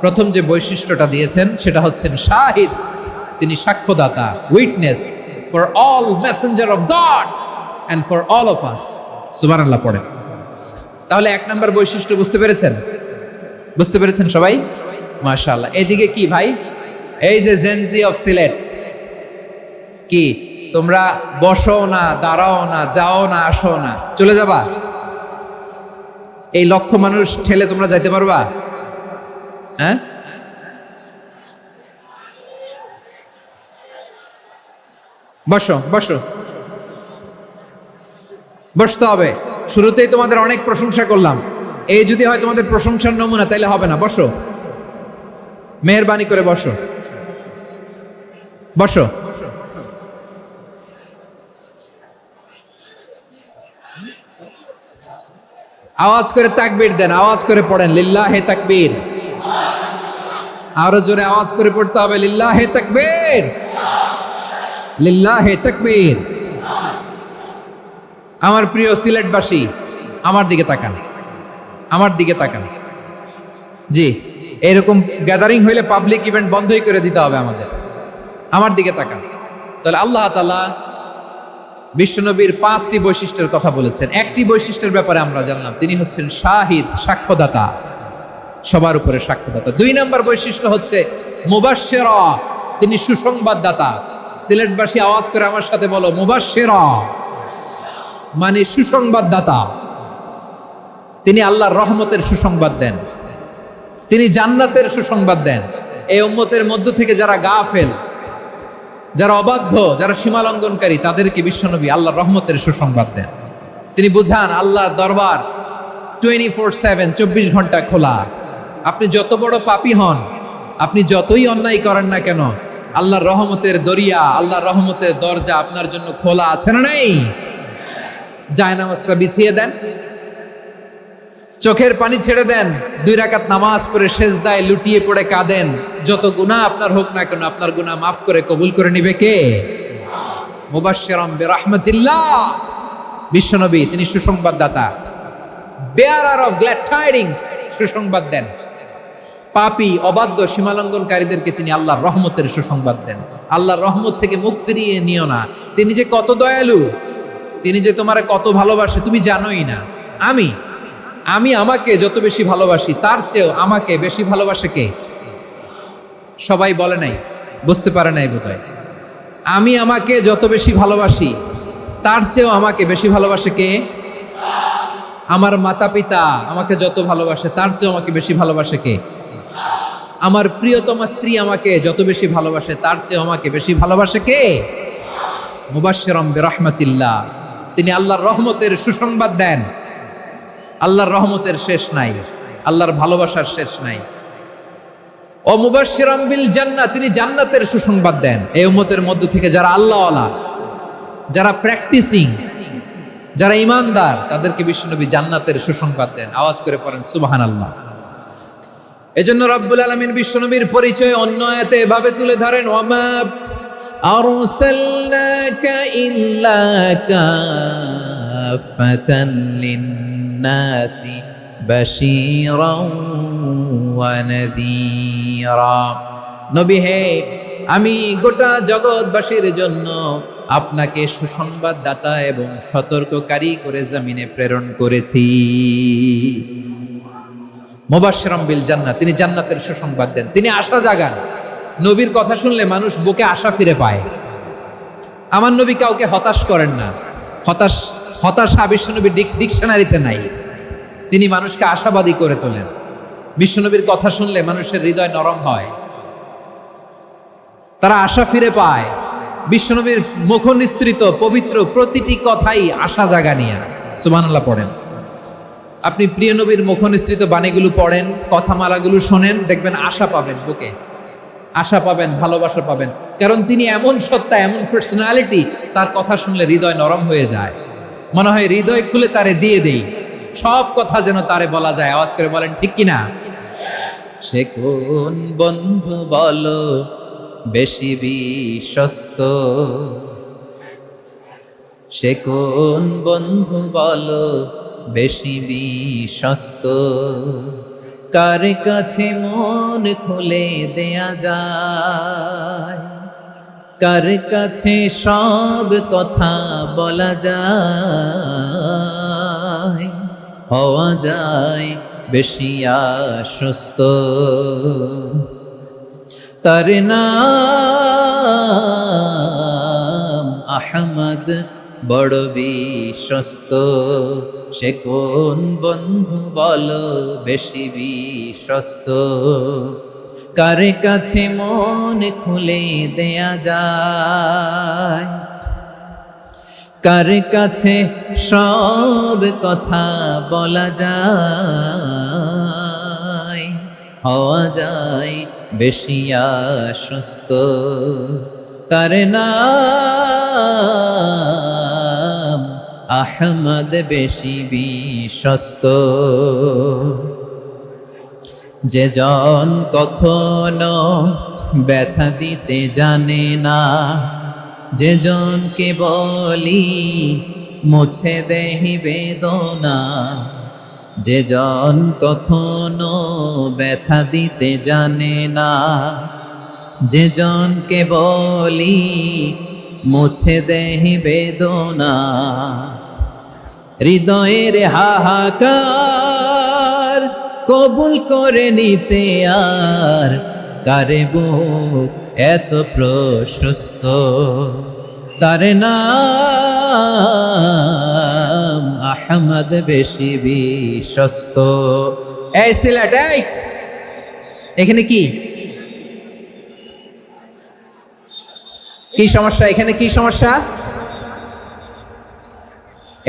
প্রথম যে বৈশিষ্ট্যটা দিয়েছেন সেটা হচ্ছেন শাহিদ। তিনি সাক্ষ্যদাতা, witness for all messenger of God and for all of us. সুবহানাল্লাহ পড়েন। তাহলে এক নম্বর বৈশিষ্ট্য বুঝতে পেরেছেন? বুঝতে পেরেছেন সবাই? মাশাআল্লাহ। এদিকে কি ভাই, এই যে জেনজি অফ সিলেট, কি তোমরা বসো না, দাঁড়াও না, যাও না, আসো না, চলে যাবা? এই লক্ষ মানুষ ঠেলে তোমরা যাইতে পারবা? হ্যাঁ, বসো বসো, বসতে হবে। শুরুতেই তোমাদের অনেক প্রশংসা করলাম, এই যদি হয় তোমাদের প্রশংসার নমুনা, তাইলে হবে না। বসো, মেহেরবানি করে বসো, বসো। আওয়াজ করে তাকবীর দেন, আওয়াজ করে পড়েন লিল্লাহে তাকবীর। আরো জোরে আওয়াজ করে পড়তে হবে, লিল্লাহে তাকবীর, লিল্লাহে তাকবীর। আমার প্রিয় সিলেটবাসী, আমার দিকে তাকান, আমার দিকে তাকান। জি, এরকম গ্যাদারিং হইলে পাবলিক ইভেন্ট বন্ধই করে দিতে হবে আমাদের। আমার দিকে তাকান। তাহলে আল্লাহ তাআলা বিশ্বনবীর 5টি বৈশিষ্ট্যের কথা বলেছেন। একটি বৈশিষ্ট্যের ব্যাপারে আমরা জানলাম, তিনি হচ্ছেন শাহিদ, সাক্ষ্যদাতা, সবার উপরে সাক্ষ্যদাতা। 2 নম্বর বৈশিষ্ট্য হচ্ছে মুবাশশিরা, তিনি সুসংবাদদাতা। সিলেটবাসী আওয়াজ করে আমার সাথে বলো, মুবাশশিরা মানে সুসংবাদদাতা। তিনি আল্লাহর রহমতের সুসংবাদ দেন, তিনি জান্নাতের সুসংবাদ দেন। এই উম্মতের মধ্য থেকে যারা গাফেল, যারা অবাধ্য, যারা সীমালঙ্ঘনকারী, তাদেরকে বিশ্বনবী আল্লাহর রহমতের সুসংবাদ দেন। তিনি বুঝান আল্লাহর দরবার 24/7, 24 ঘন্টা খোলা। আপনি যত বড় পাপী হন, আপনি যতই অন্যায় করেন না কেন, আল্লাহর রহমতের দরিয়া, আল্লাহর রহমতের দরজা আপনার জন্য খোলা আছে না নেই? জায়নামাজটা বিছিয়ে দেন, চোখের পানি ছেড়ে দেন, 2 রাকাত নামাজ পড়ে সেজদায় লুটিয়ে পড়ে কাঁদেন। যত গুনাহ আপনার হোক না কেন, আপনার গুনাহ মাফ করে কবুল করে নিবে কে? মুবাশশিরাম বিরাহমাতিল্লাহ। বিশ্বনবী তিনি সুসংবাদদাতা, বেয়ারার অফ গ্ল্যাড টাইডিংস, সুসংবাদ দেন। পাপী, অবাধ্য, সীমালঙ্ঘনকারীদেরকে তিনি আল্লাহর রহমতের সুসংবাদ দেন। আল্লাহর রহমত থেকে মুখ ফিরিয়ে নিও না। তিনি যে কত দয়ালু, তিনি যে তোমারে কত ভালোবাসে তুমি জানোই না। আমি আমাকে যত বেশি ভালোবাসি, তার চেয়েও আমাকে বেশি ভালোবাসে কে? সবাই বলে নাই, বুঝতে পারে নাই বোধহয়। আমি আমাকে যত বেশি ভালোবাসি, তার চেয়েও আমাকে বেশি ভালোবাসে কে? আমার মাতা পিতা আমাকে যত ভালোবাসে, তার চেয়েও আমাকে বেশি ভালোবাসে কে? আমার প্রিয়তমা স্ত্রী আমাকে যত বেশি ভালোবাসে, তার চেয়েও আমাকে বেশি ভালোবাসে কে? মুবাশশিরাম বিরাহমাতিল্লাহ, তিনি আল্লাহর রহমতের সুসংবাদ দেন। আল্লাহর রহমতের শেষ নাই, আল্লাহর ভালোবাসার শেষ নাই। ও মুবাশশিরাম বিল জান্নাহ, তিনি জান্নাতের সুসংবাদ দেন। এই উম্মতের মধ্য থেকে যারা আল্লাহওয়ালা, যারা প্র্যাকটিসিং, যারা ঈমানদার, তাদেরকে বিশ্বনবী জান্নাতের সুসংবাদ দেন। আওয়াজ করে পড়েন সুবহানাল্লাহ। এজন্য রব্বুল আলামিন বিশ্বনবীর পরিচয় অন্য আয়াতে এভাবে তুলে ধরেন, ওয়ামা আরসালনাকা ইল্লা কাফাতান লিন-নাসি বাশীরাও ওয়া নাযীরা। নবী হে, আমি গোটা জগৎবাসীর জন্য আপনাকে সুসংবাদদাতা এবং সতর্ককারী করে জমিনে প্রেরণ করেছি। মুবাশশিরাম বিল জান্নাহ, তিনি জান্নাতের সুসংবাদ দেন, তিনি আশা জাগান। নবীর কথা শুনলে মানুষ বুকে আশা ফিরে পায়। আমার নবী কাউকে হতাশ করেন না। হতাশা বিশ্বনবীর ডিকশনারিতে নাই। তিনি মানুষকে আশাবাদী করে তোলেন। বিশ্বনবীর কথা শুনলে মানুষের হৃদয় নরম হয়, তারা আশা ফিরে পায়। বিশ্বনবীর মুখ নিঃসৃত পবিত্র প্রতিটি কথাই আশা জাগানিয়া। সুবহানাল্লাহ পড়েন। আপনি প্রিয় নবীর মুখ নিঃসৃত বাণীগুলো পড়েন, কথামালাগুলো শোনেন, দেখবেন আশা পাবেন, বুকে আশা পাবেন, ভালোবাসা পাবেন। কারণ তিনি এমন সত্তা, এমন পার্সোনালিটি, তার কথা শুনলে হৃদয় নরম হয়ে যায়। মনে হয় হৃদয় খুলে তারে দিয়ে দেই, সব কথা যেন তারে বলা যায়। আওয়াজ করে বলেন ঠিক কিনা? সে কোন বন্ধু বলো বেশি বিশ্বস্ত, সে কোন বন্ধু বলো বেশি বিশ্বস্ত, কার কাছে মন খুলে দেয়া যায়, কার কাছে সব কথা বলা যায়, হওয়া যায় বেশি আশ্বস্ত। তার নাম আহমদ, বড় বিশ্বস্ত। সে কোন বন্ধু বলো বেশি বিশ্বস্ত, কার কাছে মন খুলে দেয়া যায়, কার কাছে সব কথা বলা যায়, হওয়া যায় বেশি আশ্বস্ত। তার নাম আহমদ, বেশি বিশ্বস্ত। যে জন কখনো ব্যথা দিতে জানে না, যে জনকে বলি মুছে দেহি বেদনা, যে জন কখনো ব্যথা দিতে জানে না, যে জনকে বলি মুছে দেহি বেদনা, হৃদয়ের হাহাকার কবুল করে নিতে আর কারে বুক এত প্রশস্ত। তার নাম আহমদ, বেশি বিশ্বস্ত। এই সিলেট, এই এখানে কি কি সমস্যা? এখানে কি সমস্যা?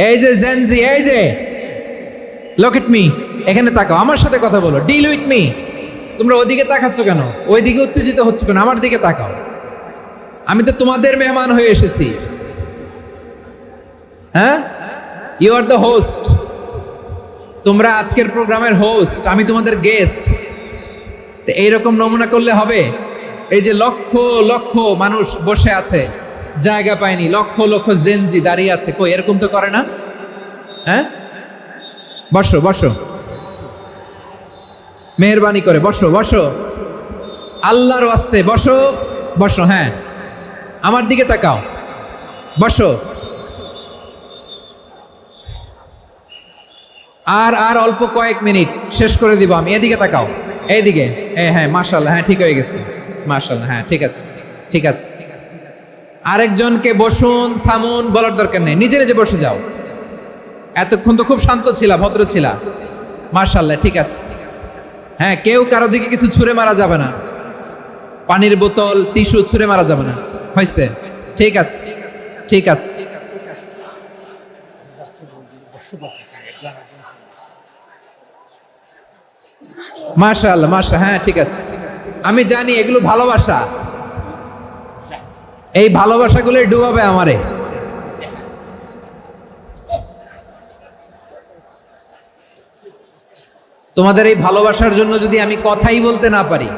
এই যে জেনজি, এই যে লুক এট মি, এখানে তাকাও, আমার সাথে কথা বলো, ডিল উইথ মি। তোমরা ওদিকে তাকাচ্ছ কেন? ওইদিকে উত্তেজিত হচ্ছ কেন? আমার দিকে তাকাও, আমি তো তোমাদের মেহমান হয়ে এসেছি। হ্যাঁ, ইউ আর দ্য হোস্ট। তোমরা আজকের প্রোগ্রামের হোস্ট, আমি তোমাদের গেস্ট। তো এইরকম নমুনা করলে হবে? এই যে লক্ষ লক্ষ মানুষ বসে আছে, জায়গা পায়নি, লক্ষ লক্ষ জেনজি দাঁড়িয়ে আছে, কই এরকম তো করে না? হ্যাঁ, বসো বসো, মেহরবানি করে বসো বসো, আল্লাহর ওয়াস্তে বসো বসো। হ্যাঁ, আমার দিকে তাকাও, বসো। আর আর অল্প কয়েক মিনিট, শেষ করে দিব আমি। এদিকে তাকাও, এইদিকে। হ্যাঁ, মাশাআল্লাহ, হ্যাঁ ঠিক হয়ে গেছে, মাশাআল্লাহ, হ্যাঁ ঠিক আছে, ঠিক আছে। আরেকজনকে বসুন, থামুন বলার দরকার নেই, নিজে নিজে বসে যাও। এতক্ষণ তো খুব শান্ত ছিলা, ভদ্র ছিলা, মাশাআল্লাহ, ঠিক আছে। হ্যাঁ, কেউ কারো দিকে কিছু ছুঁড়ে মারা যাবে না, পানির বোতল, টিস্যু ছুঁড়ে মারা যাবে না, হয়েছে? ঠিক আছে, ঠিক আছে। মাশাআল্লাহ, মাশাআল্লাহ, হ্যাঁ ঠিক আছে। আমি জানি এগুলো ভালোবাসা, এই ভালোবাসাগুলো ডুবাবে আমারে। তোমাদের এই ভালোবাসার জন্য যদি আমি কথাই বলতে না পারি,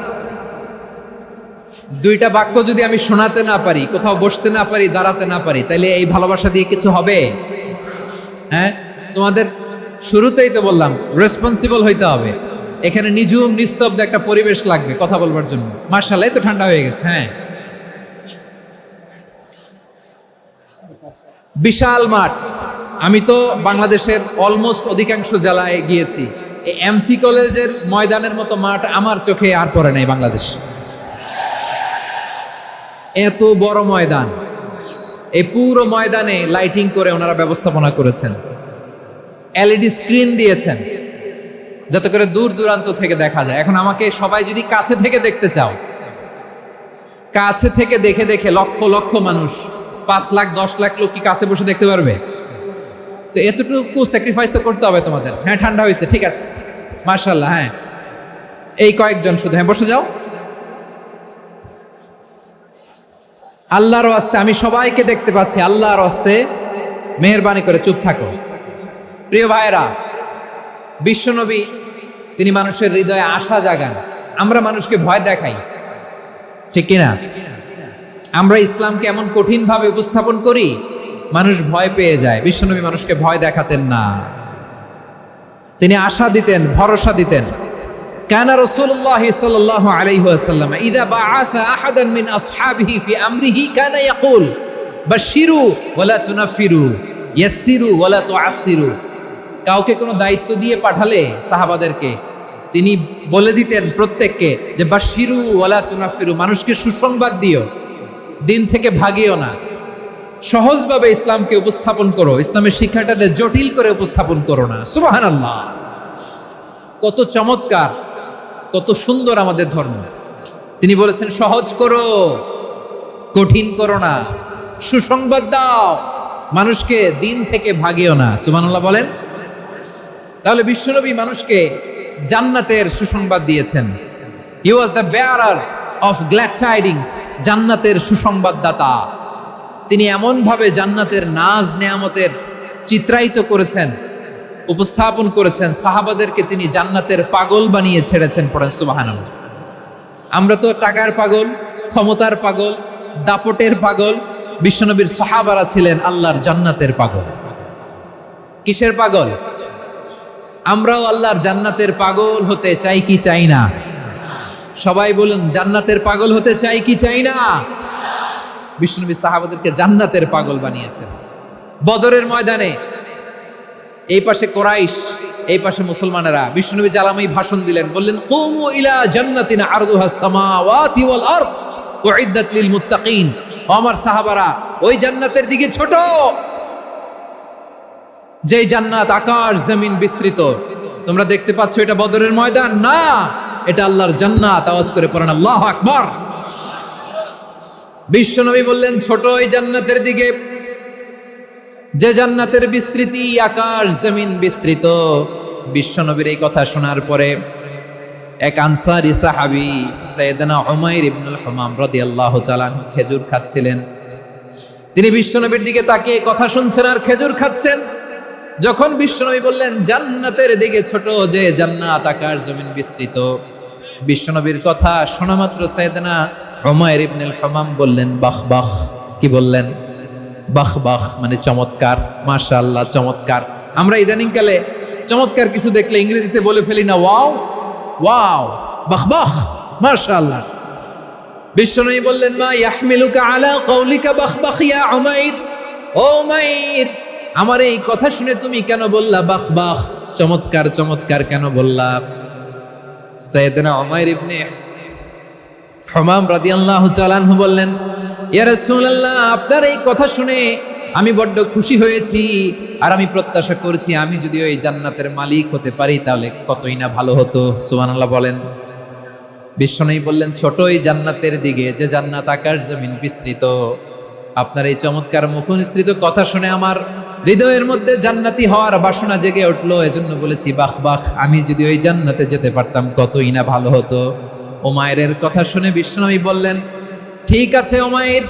দুইটা বাক্য যদি আমি শোনাতে না পারি, কোথাও বসতে না পারি, দাঁড়াতে না পারি, তাহলে এই ভালোবাসা দিয়ে কিছু হবে? হ্যাঁ, তোমাদের শুরুতেই তো বললাম রেসপন্সিবল হইতে হবে। এখানে নিঝুম নিস্তব্ধ একটা পরিবেশ লাগবে কথা বলবার জন্য। মাশাআল্লাহ, তো ঠান্ডা হয়ে গেছে। হ্যাঁ, বিশাল মাঠ। আমি তো বাংলাদেশের অলমোস্ট অধিকাংশ জেলায় গিয়েছি, এই এমসি কলেজের ময়দানের মতো মাঠ আমার চোখে আর পড়ে নাই বাংলাদেশ। এত বড় ময়দান, এই পুরো ময়দানে লাইটিং করে ওনারা ব্যবস্থাপনা করেছেন, এলইডি স্ক্রিন দিয়েছেন যাতে করে দূর দূরান্ত থেকে দেখা যায়। এখন আমাকে সবাই যদি কাছে থেকে দেখতে চাও, কাছে থেকে দেখে দেখে লক্ষ লক্ষ মানুষ, 5 লাখ 10 লাখ লোক কি কাছে বসে দেখতে পারবে? তো এতটুকু স্যাক্রিফাইস তো করতে হবে তোমাদের। হ্যাঁ, ঠান্ডা হয়েছে, ঠিক আছে, মাশাআল্লাহ। হ্যাঁ, এই কয়েকজন শুধু, হ্যাঁ বসে যাও। আল্লাহর ওয়াস্তে আমি সবাইকে দেখতে পাচ্ছি, আল্লাহর ওয়াস্তে মেহেরবানি করে চুপ থাকো। প্রিয় ভাইয়েরা, বিশ্বনবী তিনি মানুষের হৃদয়ে আশা জাগান। আমরা মানুষকে ভয় দেখাই, ঠিক কিনা? আমরা ইসলামকে এমন কঠিন ভাবে উপস্থাপন করি, মানুষ ভয় পেয়ে যায়। বিশ্বনবী মানুষকে ভয় দেখাতেন না, তিনি আশা দিতেন, ভরসা দিতেন। কানা রাসূলুল্লাহ সাল্লাল্লাহু আলাইহি ওয়াসাল্লাম ইযা বাআসা আহাদান মিন আসহাবিহি ফি আমরিহি কানা ইয়াকুল বাশশিরু ওয়ালা তুনাফিরু ইয়াসসিরু ওয়ালা তুআসসিরু। কাউকে কোনো দায়িত্ব দিয়ে পাঠালে সাহাবাদেরকে তিনি বলে দিতেন প্রত্যেককে যে বাশশিরু ওয়ালা তুনাফিরু, মানুষকে সুসংবাদ দিও, দিন থেকে ভাগিও না। সহজভাবে ইসলামকে উপস্থাপন করো, ইসলামের শিক্ষাটাকে জটিল করে উপস্থাপন করো না। সুবহানাল্লাহ, কত চমৎকার, কত সুন্দর আমাদের ধর্ম। তিনি বলেছেন সহজ করো, কঠিন করো না, সুসংবাদ দাও, মানুষকে দিন থেকে ভাগিও না। সুবহানাল্লাহ বলেন। তাহলে বিশ্বনবী মানুষকে জান্নাতের সুসংবাদ দিয়েছেন। He was the bearer of glad tidings, জান্নাতের সুসংবাদদাতা। তিনি এমনভাবে জান্নাতের নাজ নেয়ামতের চিত্রায়িত করেছেন, উপস্থাপন করেছেন, সাহাবাদেরকে তিনি জান্নাতের পাগল বানিয়ে ছেড়েছেন। পড়েন সুবহানাল্লাহ। আমরা তো টাকার পাগল, ক্ষমতার পাগল, দাপটের পাগল। বিশ্বনবীর সাহাবারা ছিলেন আল্লাহর জান্নাতের পাগল। কিসের পাগল? আমরাও আল্লাহর জান্নাতের পাগল হতে চাই কি চাই না? সবাই বলুন, জান্নাতের পাগল হতে চাই কি চাই না? বিশ্বনবী সাহাবাদেরকে জান্নাতের পাগল বানিয়েছেন। বদরের ময়দানে এই পাশে কোরাইশ, এই পাশে মুসলমানেরা। বিশ্বনবী জালামি ভাষণ দিলেন, বললেন কুমু ইলা জান্নাতিন আরদুহাস সামাওয়াতি ওয়াল আরদ উইদ্দাত লিল মুত্তাকিন। আমার সাহাবারা, ওই জান্নাতের দিকে ছোট, যে জান্নাত আকাশ জমিন বিস্তৃত। তোমরা দেখতে পাচ্ছ এটা বদরের ময়দান না, এটা আল্লাহর জান্নাত। আওয়াজ করে পড়েন আল্লাহু আকবার। বিশ্বনবী বললেন ছোট ওই জান্নাতের দিকে, যে জান্নাতের বিস্তৃতি আকাশ জমিন বিস্তৃত। বিশ্বনবীর এই কথা শোনার পরে এক আনসারী সাহাবী সাইয়েদনা উমাইর ইবনুল হুমাম রাদিয়াল্লাহু তাআলা খেজুর খাচ্ছিলেন। তিনি বিশ্বনবীর দিকে তাকিয়ে কথা শুনছেন আর খেজুর খাচ্ছেন। যখন বিশ্বনবী বললেন জান্নাতের দিকে ছোট, যে জান্নাত আকাশ জমিন বিস্তৃত, বিশ্বনবীর কথা শোনা মাত্র সাইয়েদনা উমাইর ইবনুল হুমাম বললেন বাহ বাহ। কি বললেন? বাহ বাহ, মানে চমৎকার, মাশাআল্লাহ, চমৎকার। আমরা ইদানিং কালে চমৎকার কিছু দেখলে ইংরেজিতে বলে ফেলি না ওয়াও ওয়াও, বাহ বাহ, মাশাআল্লাহ। বিশ্বনবী বললেন মা ইয়াহমিলুকা আলা কওলিকা বাহ বাহ ইয়া উমাইর। ও উমাইর, আমার এই কথা শুনে তুমি কেন বললা বাহ বাহ, চমৎকার চমৎকার কেন বললা? সাইয়েদনা উমাইর ইবনে হুমাম রাদিয়াল্লাহু তাআলা আনহু বললেন ইয়া রাসূলুল্লাহ, আপনার এই কথা শুনে আমি বড্ড খুশি হয়েছি, আর আমি প্রত্যাশা করছি আমি যদি ওই জান্নাতের মালিক হতে পারি তাহলে কতই না ভালো হতো। সুবহানাল্লাহ বলেন। বিশ্বনবী বললেন ছোট ওই জান্নাতের দিকে, যে জান্নাত আকাশ জমিন বিস্তৃত। আপনার এই চমৎকার মুখনিসৃত কথা শুনে আমার হৃদয়ের মধ্যে জান্নাতি হওয়ার বাসনা জেগে উঠলো, এজন্য বলেছি বাহ বাহ, আমি যদি ওই জান্নাতে যেতে পারতাম কতই না ভালো হতো। উমাইরের কথা শুনে বিশ্বনবী বললেন ঠিক আছে উমাইর,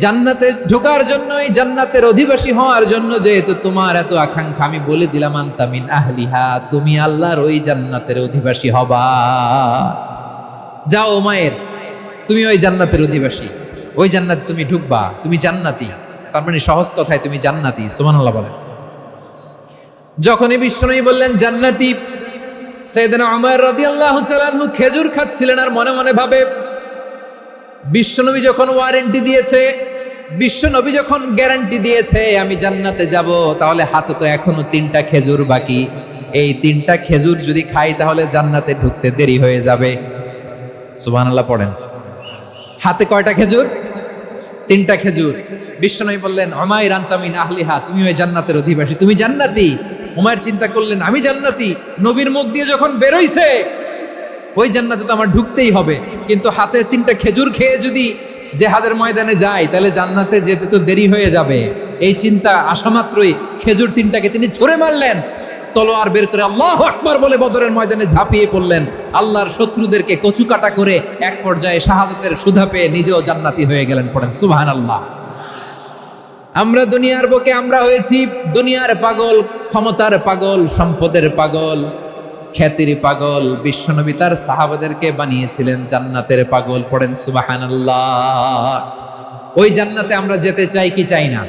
জান্নাতে ঢোকার জন্য, এই জান্নাতের অধিবাসী হওয়ার জন্য যেহেতু তোমার এত আকাঙ্ক্ষা, আমি বলে দিলাম আনতা মিন আহলিহা, তুমি আল্লাহর ওই জান্নাতের অধিবাসী হবা। যাও উমাইর, তুমি ওই জান্নাতের অধিবাসী, ওই জান্নাতে তুমি ঢুকবা, তুমি জান্নাতি। তার মানে সহজ কথায় তুমি জান্নাতি। সুবহানাল্লাহ বলেন। যখনই বিশ্বনবী বললেন জান্নাতি, সাইয়েদনা উমর রাদিয়াল্লাহু তাআলা আনহু খেজুর খাচ্ছিলেন আর মনে মনে ভাবে বিশ্বনবী যখন ওয়ারেন্টি দিয়েছে, বিশ্বনবী যখন গ্যারান্টি দিয়েছে আমি জান্নাতে যাব, তাহলে হাতে তো এখনো 3টা খেজুর বাকি। এই 3টা খেজুর যদি খাই তাহলে জান্নাতে ঢুকতে দেরি হয়ে যাবে। সুবহানাল্লাহ পড়েন। হাতে কয়টা খেজুর? 3টা খেজুর। বিশ্বনবী বললেন উমাইর আনতা মিন আহলিহা, তুমি ওই জান্নাতের অধিবাসী, তুমি জান্নাতি। উমাইর চিন্তা করলেন আমি জান্নাতি, নবীর মুখ দিয়ে যখন বেরোইছে ওই জান্নাতে তো আমার ঢুকতেই হবে, কিন্তু হাতে 3টা খেজুর খেয়ে যদি জিহাদের ময়দানে যাই তাহলে জান্নাতে যেতে তো দেরি হয়ে যাবে। এই চিন্তা আসা মাত্রই খেজুর 3টাকে তিনি ছুঁড়ে মারলেন, তলোয়ার বের করে আল্লাহু আকবার বলে বদরের ময়দানে ঝাঁপিয়ে পড়লেন। আল্লাহর শত্রুদেরকে কচুকাটা করে এক পর্যায়ে শাহাদাতের সুধা পেয়ে নিজেও জান্নাতি হয়ে গেলেন। পড়েন সুবহানাল্লাহ। আমরা দুনিয়ার বুকে আমরা হয়েছি দুনিয়ার পাগল, ক্ষমতার পাগল, সম্পদের পাগল, খ্যাতির পাগল। বিশ্বনবী তার সাহাবাদেরকে বানিয়েছিলেন জান্নাতের পাগল। পড়েন সুবহানাল্লাহ। ওই জান্নাতে আমরা যেতে চাই কি চাই না?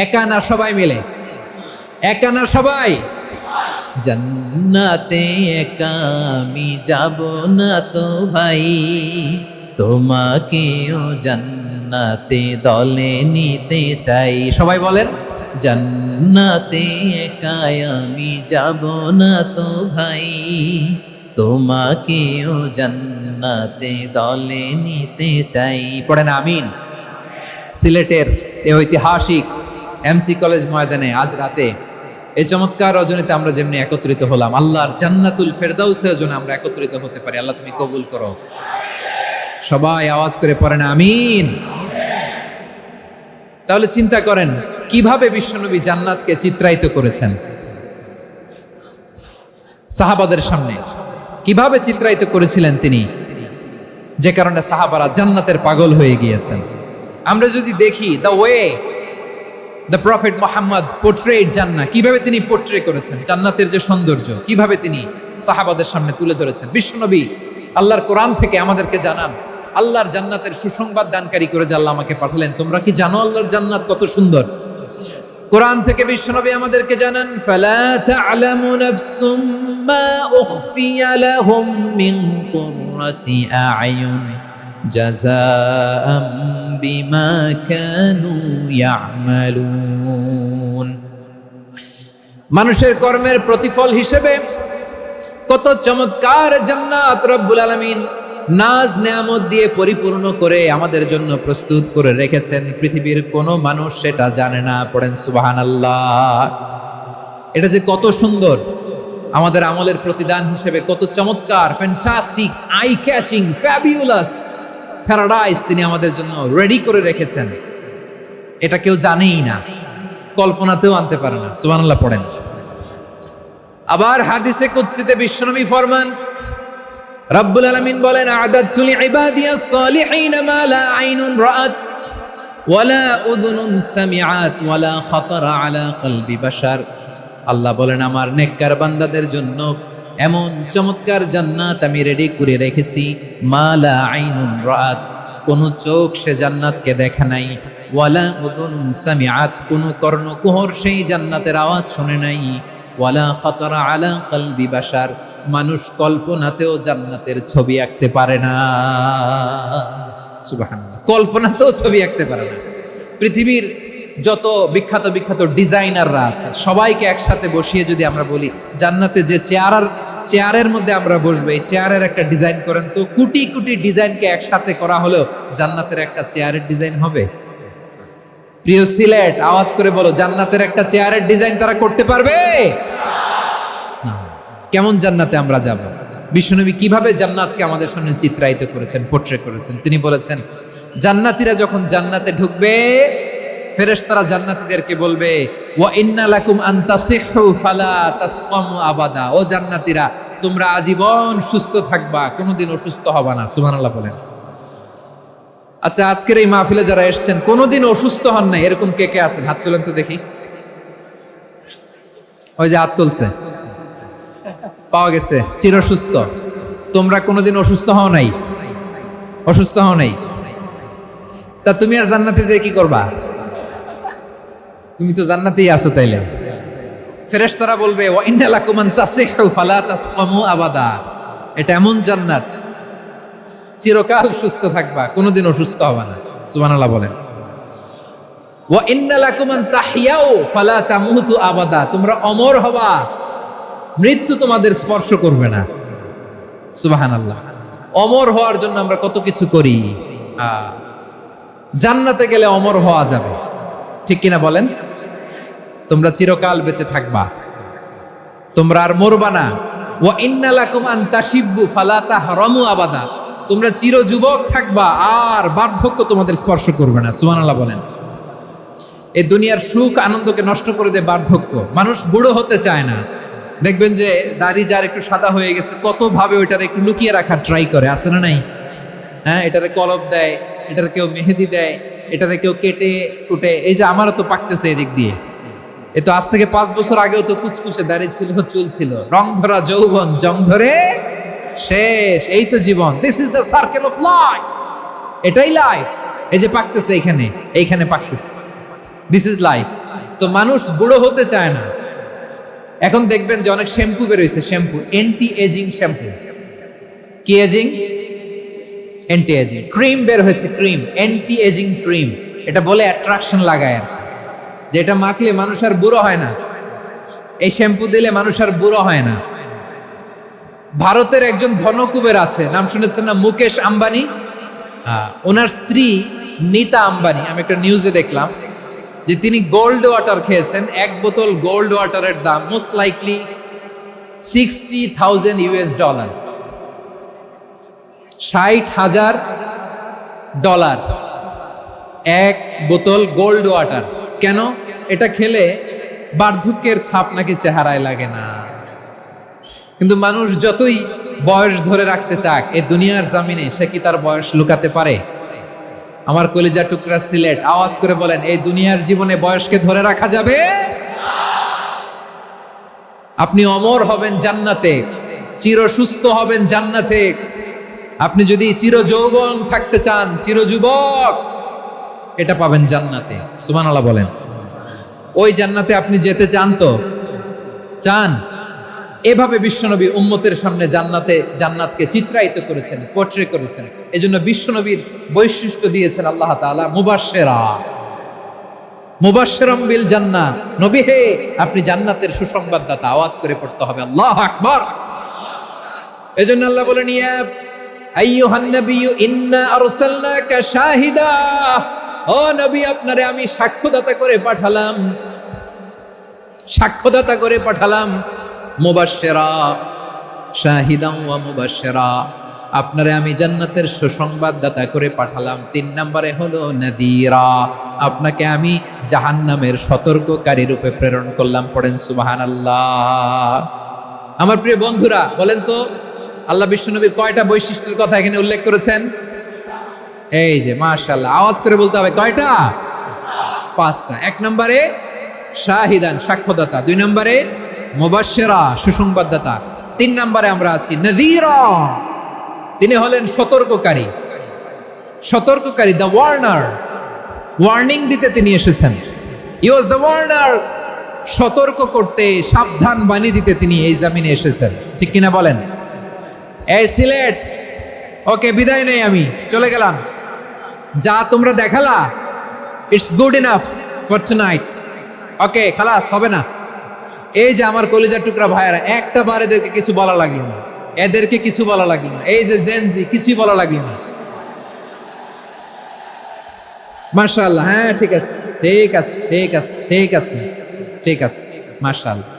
একা না সবাই মিলে? একা না সবাই? জান্নাতে একা আমি যাব না তো ভাই, তোমাকেও জান্নাতে দলে নিতে চাই। সবাই বলেন, জান্নাতে একা আমি যাব না তো ভাই, তোমাকেও জান্নাতে দলে নিতে চাই। পড়েন আমিন। সিলেটের এই ঐতিহাসিক এমসি কলেজ ময়দানে আজ রাতে এই চমৎকার রজনীতে আমরা যেমনি একত্রিত হলাম, আল্লাহর জান্নাতুল ফেরদাউসের জন্য আমরা একত্রিত হতে পারি। আল্লাহ তুমি কবুল করো। সবাই আওয়াজ করে পড়েন আমিন। তাহলে চিন্তা করেন কিভাবে বিশ্বনবী জান্নাতকে চিত্রায়িত করেছেন সাহাবাদের সামনে, কিভাবে চিত্রায়িত করেছিলেন তিনি, যে কারণে সাহাবারা জান্নাতের পাগল হয়ে গিয়েছেন। আমরা যদি দেখি the way the prophet Muhammad portrait জান্নাত, কিভাবে তিনি পোর্ট্রে করেছেন জান্নাতের যে সৌন্দর্য, কিভাবে তিনি সাহাবাদের সামনে তুলে ধরেছেন। বিশ্বনবী আল্লাহর কোরআন থেকে আমাদেরকে জানান আল্লাহর জান্নাতের সুসংবাদ দানকারী করে যে আল্লাহ আমাকে পাঠালেন। তোমরা কি জানো আল্লাহর জান্নাত কত সুন্দর? কোরআন থেকে বিশ্বনবী আমাদেরকে জানান, ফালা তা'লামু নাফসুম মা উখফিয়া লাহুম মিন কুররাতি আ'য়ুন জাযাআম বিমা কানু ইয়া'মালুন। মানুষের কর্মের প্রতিফল হিসেবে কত চমৎকার জান্নাত রব্বুল আলামিন নাজ নেয়ামত দিয়ে পরিপূর্ণ করে আমাদের জন্য প্রস্তুত করে রেখেছেন। পৃথিবীর কোনো মানুষ সেটা জানে না। পড়েন সুবহানাল্লাহ। এটা যে কত সুন্দর, আমাদের আমলের প্রতিদান হিসেবে কত চমৎকার, fantastic, eye catching, fabulous paradise তিনি আমাদের জন্য রেডি করে রেখেছেন। এটা কেউ জানেই না, কল্পনাতেও আনতে পারে না। সুবহানাল্লাহ পড়েন। আবার হাদিসে কুদসিতে বিশ্বনবী ফরমান, রব্বুল আলামিন বলেন, আ'দাদতু লিইবাদিয়াস সালিহিন মা লা আইনুন রাআত ওয়ালা উযুনুন সামিআত ওয়ালা খাতারা আলা কলবি বাশার। আল্লাহ বলেন, আমার নেককার বান্দাদের জন্য এমন চমৎকার জান্নাত আমি রেডি করে রেখেছি, মা লা আইনুন রাআত, কোন চোখ সে জান্নাতকে দেখে নাই, ওয়ালা উযুনুন সামিআত, কোন কর্ণকুহর সেই জান্নাতের আওয়াজ শুনে নাই, ওয়ালা খাতারা আলা কলবি বাশার, মানুষ কল্পনাতেও জান্নাতের ছবি আঁকতে পারে না। সুবহানাল্লাহ, কল্পনাতেও ছবি আঁকতে পারে না। পৃথিবীর যত বিখ্যাত বিখ্যাত ডিজাইনাররা আছে সবাইকে একসাথে বসিয়ে যদি আমরা বলি জান্নাতে যে চেয়ারের মধ্যে আমরা বসবো, এই চেয়ারের একটা ডিজাইন করেন তো, কোটি কোটি ডিজাইনকে একসাথে করা হলেও জান্নাতের একটা চেয়ারের ডিজাইন হবে? প্রিয় সিলেট, আওয়াজ করে বলো, জান্নাতের একটা চেয়ারের ডিজাইন তারা করতে পারবে না। কেমন জান্নাতে আমরা যাব? বিশ্বনবী কিভাবে জান্নাতকে আমাদের সামনে চিত্রায়িত করেছেন, পোর্ট্রে করেছেন। তিনি বলেছেন, জান্নাতীরা যখন জান্নাতে ঢুকবে, ফেরেশতারা জান্নাতীদেরকে বলবে, ওয়া ইন্না লাকুম আন তাসিহু ফালা তাসকামু আবাদা। ও জান্নাতীরা, তোমরা আজীবন সুস্থ থাকবা, কোনোদিন অসুস্থ হবা না। সুবহানাল্লাহ বলেন। আচ্ছা, আজকের এই মাহফিলে যারা এসেছেন কোনোদিন অসুস্থ হন নাই, এরকম কে কে আছেন? হাত তুলেন তো দেখি। ওই যে হাত তুলছে, পাওয়া গেছে, চিরসুস্থ। তোমরা কোনোদিন অসুস্থ হও নাই? অসুস্থ হও নাই? তা তুমি আর জান্নাতে যেয়ে কি করবা? তুমি তো জান্নাতেই আছো। তাইলে ফেরেশতারা বলবে, ওয়া ইন্না লাকুম আন তাসিহু ফালা তাসকামু আবাদা। এটা এমন জান্নাত, চিরকাল সুস্থ থাকবা, কোনোদিন অসুস্থ হবা না। সুবহানাল্লাহ বলেন। ওয়া ইন্না লাকুম আন তাহইয়াউ ফালা তামুতু আবাদা। তোমরা অমর হবা, মৃত্যু তোমাদের স্পর্শ করবে না। সুবহানাল্লাহ। অমর হওয়ার জন্য আমরা কত কিছু করি। জান্নাতে গেলে অমর হওয়া যাবে, ঠিক কিনা বলেন? তোমরা চিরকাল বেঁচে থাকবা, তোমরা আর মরবা না। ওয়া ইন্না লাকুম আন তাশিব্বু ফালা তাহরামু আবাদা। তোমরা চির যুবক থাকবা, আর বার্ধক্য তোমাদের স্পর্শ করবে না। সুবহানাল্লাহ বলেন। এই দুনিয়ার সুখ আনন্দকে নষ্ট করে দেয় বার্ধক্য। মানুষ বুড়ো হতে চায় না। দেখবেন যে দাড়ি যার একটু সাদা হয়ে গেছে, কত ভাবে ওইটার একটু লুকিয়ে রাখার ট্রাই করে, আছে না নাই? হ্যাঁ, এটারে কলপ দেয়, এটার কেউ মেহেদি দেয়, এটাতে কেউ কেটে কুটে, এই যে আমারও তো পাকতেছে এদিক দিয়ে, এ তো আজ থেকে 5 বছর আগেও তো কুচকুচে দাড়ি ছিল, চুল ছিল, রং ধরা যৌবন, জং ধরে শেষ, এই তো জীবন। This is the circle of life, এটাই লাইফ। এই যে পাকতেছে এইখানে পাকতেছে, দিস ইজ লাইফ। তো মানুষ বুড়ো হতে চায় না। এখন দেখবেন যে অনেক শ্যাম্পু বেরোইছে, শ্যাম্পু অ্যান্টি এজিং শ্যাম্পু। কি এজিং? Anti aging. ক্রিম বের হয়েছে, ক্রিম, অ্যান্টি এজিং ক্রিম। এটা বলে অ্যাট্রাকশন লাগায় আর, যে এটা মাখলে মানুষ আর বুড়ো হয় না, এই শ্যাম্পু দিলে মানুষ আর বুড়ো হয় না। ভারতের একজন ধনকুবের আছে, নাম শুনেছেন না? মুকেশ আম্বানি। ওনার স্ত্রী নীতা আম্বানি, আমি একটা নিউজে দেখলাম যে তিনি গোল্ড ওয়াটার খেয়েছেন। 1 বোতল গোল্ড ওয়াটারের দাম মোস্ট লাইকলি $60,000 $60,000 1 বোতল গোল্ড ওয়াটার। কেন? এটা খেলে বার্ধক্যের ছাপ নাকি চেহারায় লাগে না। কিন্তু মানুষ যতই বয়স ধরে রাখতে চাক এই দুনিয়ার জামিনে, সে কি তার বয়স লুকাতে পারে? আমার কলিজা টুকরা সিলেট, আওয়াজ করে বলেন, এই দুনিয়ার জীবনে বয়সকে ধরে রাখা যাবে? আপনি অমর হবেন জান্নাতে, চির সুস্থ হবেন জান্নাতে। আপনি যদি চির যৌবন থাকতে চান, চির যুবক, এটা পাবেন জান্নাতে। সুবহানাল্লাহ বলেন। ওই জান্নাতে আপনি যেতে চান তো? চান? এভাবে বিশ্বনবী উম্মতের সামনে জান্নাতকে চিত্রায়িত করেছেন, পোর্ট্রে করেছেন। এজন্য বিশ্বনবীর বৈশিষ্ট্য দিয়েছেন আল্লাহ তাআলা মুবাশশিরাম বিল জান্নাহ। নবী হে, আপনি জান্নাতের সুসংবাদদাতা। আওয়াজ করে পড়তে হবে আল্লাহু আকবার। এজন্য আল্লাহ বলেন, ইয়া আইয়ুহান নাবিয়্যু ইন্না আরসালনাকা শাহিদা। ও নবী, আপনারে আমি সাক্ষ্যদাতা করে পাঠালাম। মুবাশশিরা, শাহিদান ওয়া মুবাশশিরা, আপনারে আমি জান্নাতের সুসংবাদদাতা করে পাঠালাম। 3 নম্বরে হলো নাযীরা, আপনাকে আমি জাহান্নামের সতর্ককারী রূপে প্রেরণ করলাম। পড়েন সুবহানাল্লাহ। আমার প্রিয় বন্ধুরা, বলেন তো আল্লাহ বিশ্বনবীর কয়টা বৈশিষ্ট্যের কথা এখানে উল্লেখ করেছেন? এই যে মাশাআল্লাহ, আওয়াজ করে বলতে হবে, কয়টা? 5টা। 1 নম্বরে শাহিদান, সাক্ষ্যদাতা। 2 নম্বরে মুবাশশিরা, সুসংবাদদাতা। 3 নম্বরে আমরা আছি নাযীরা, তিনি হলেন সতর্ককারী। দ্য ওয়ার্নার, ওয়ার্নিং দিতে তিনি এসেছেন। হি ওয়াজ দ্য ওয়ার্নার, সতর্ক করতে, সাবধান বাণী দিতে তিনি এই জামিনে এসেছেন। ঠিক কিনা বলেন? এই সিলেট, ওকে, বিদায় নেই, আমি চলে গেলাম। যা তোমরা দেখালা, it's good enough for tonight. Okay, খালাস, হবে না। এই যে আমার কলিজার টুকরা ভাইয়েরা, একটা বার এদেরকে কিছু বলা লাগলো না, এই যে জেনজি, কিছুই বলা লাগলো না। মাশাআল্লাহ। হ্যাঁ, ঠিক আছে, মাশাআল্লাহ।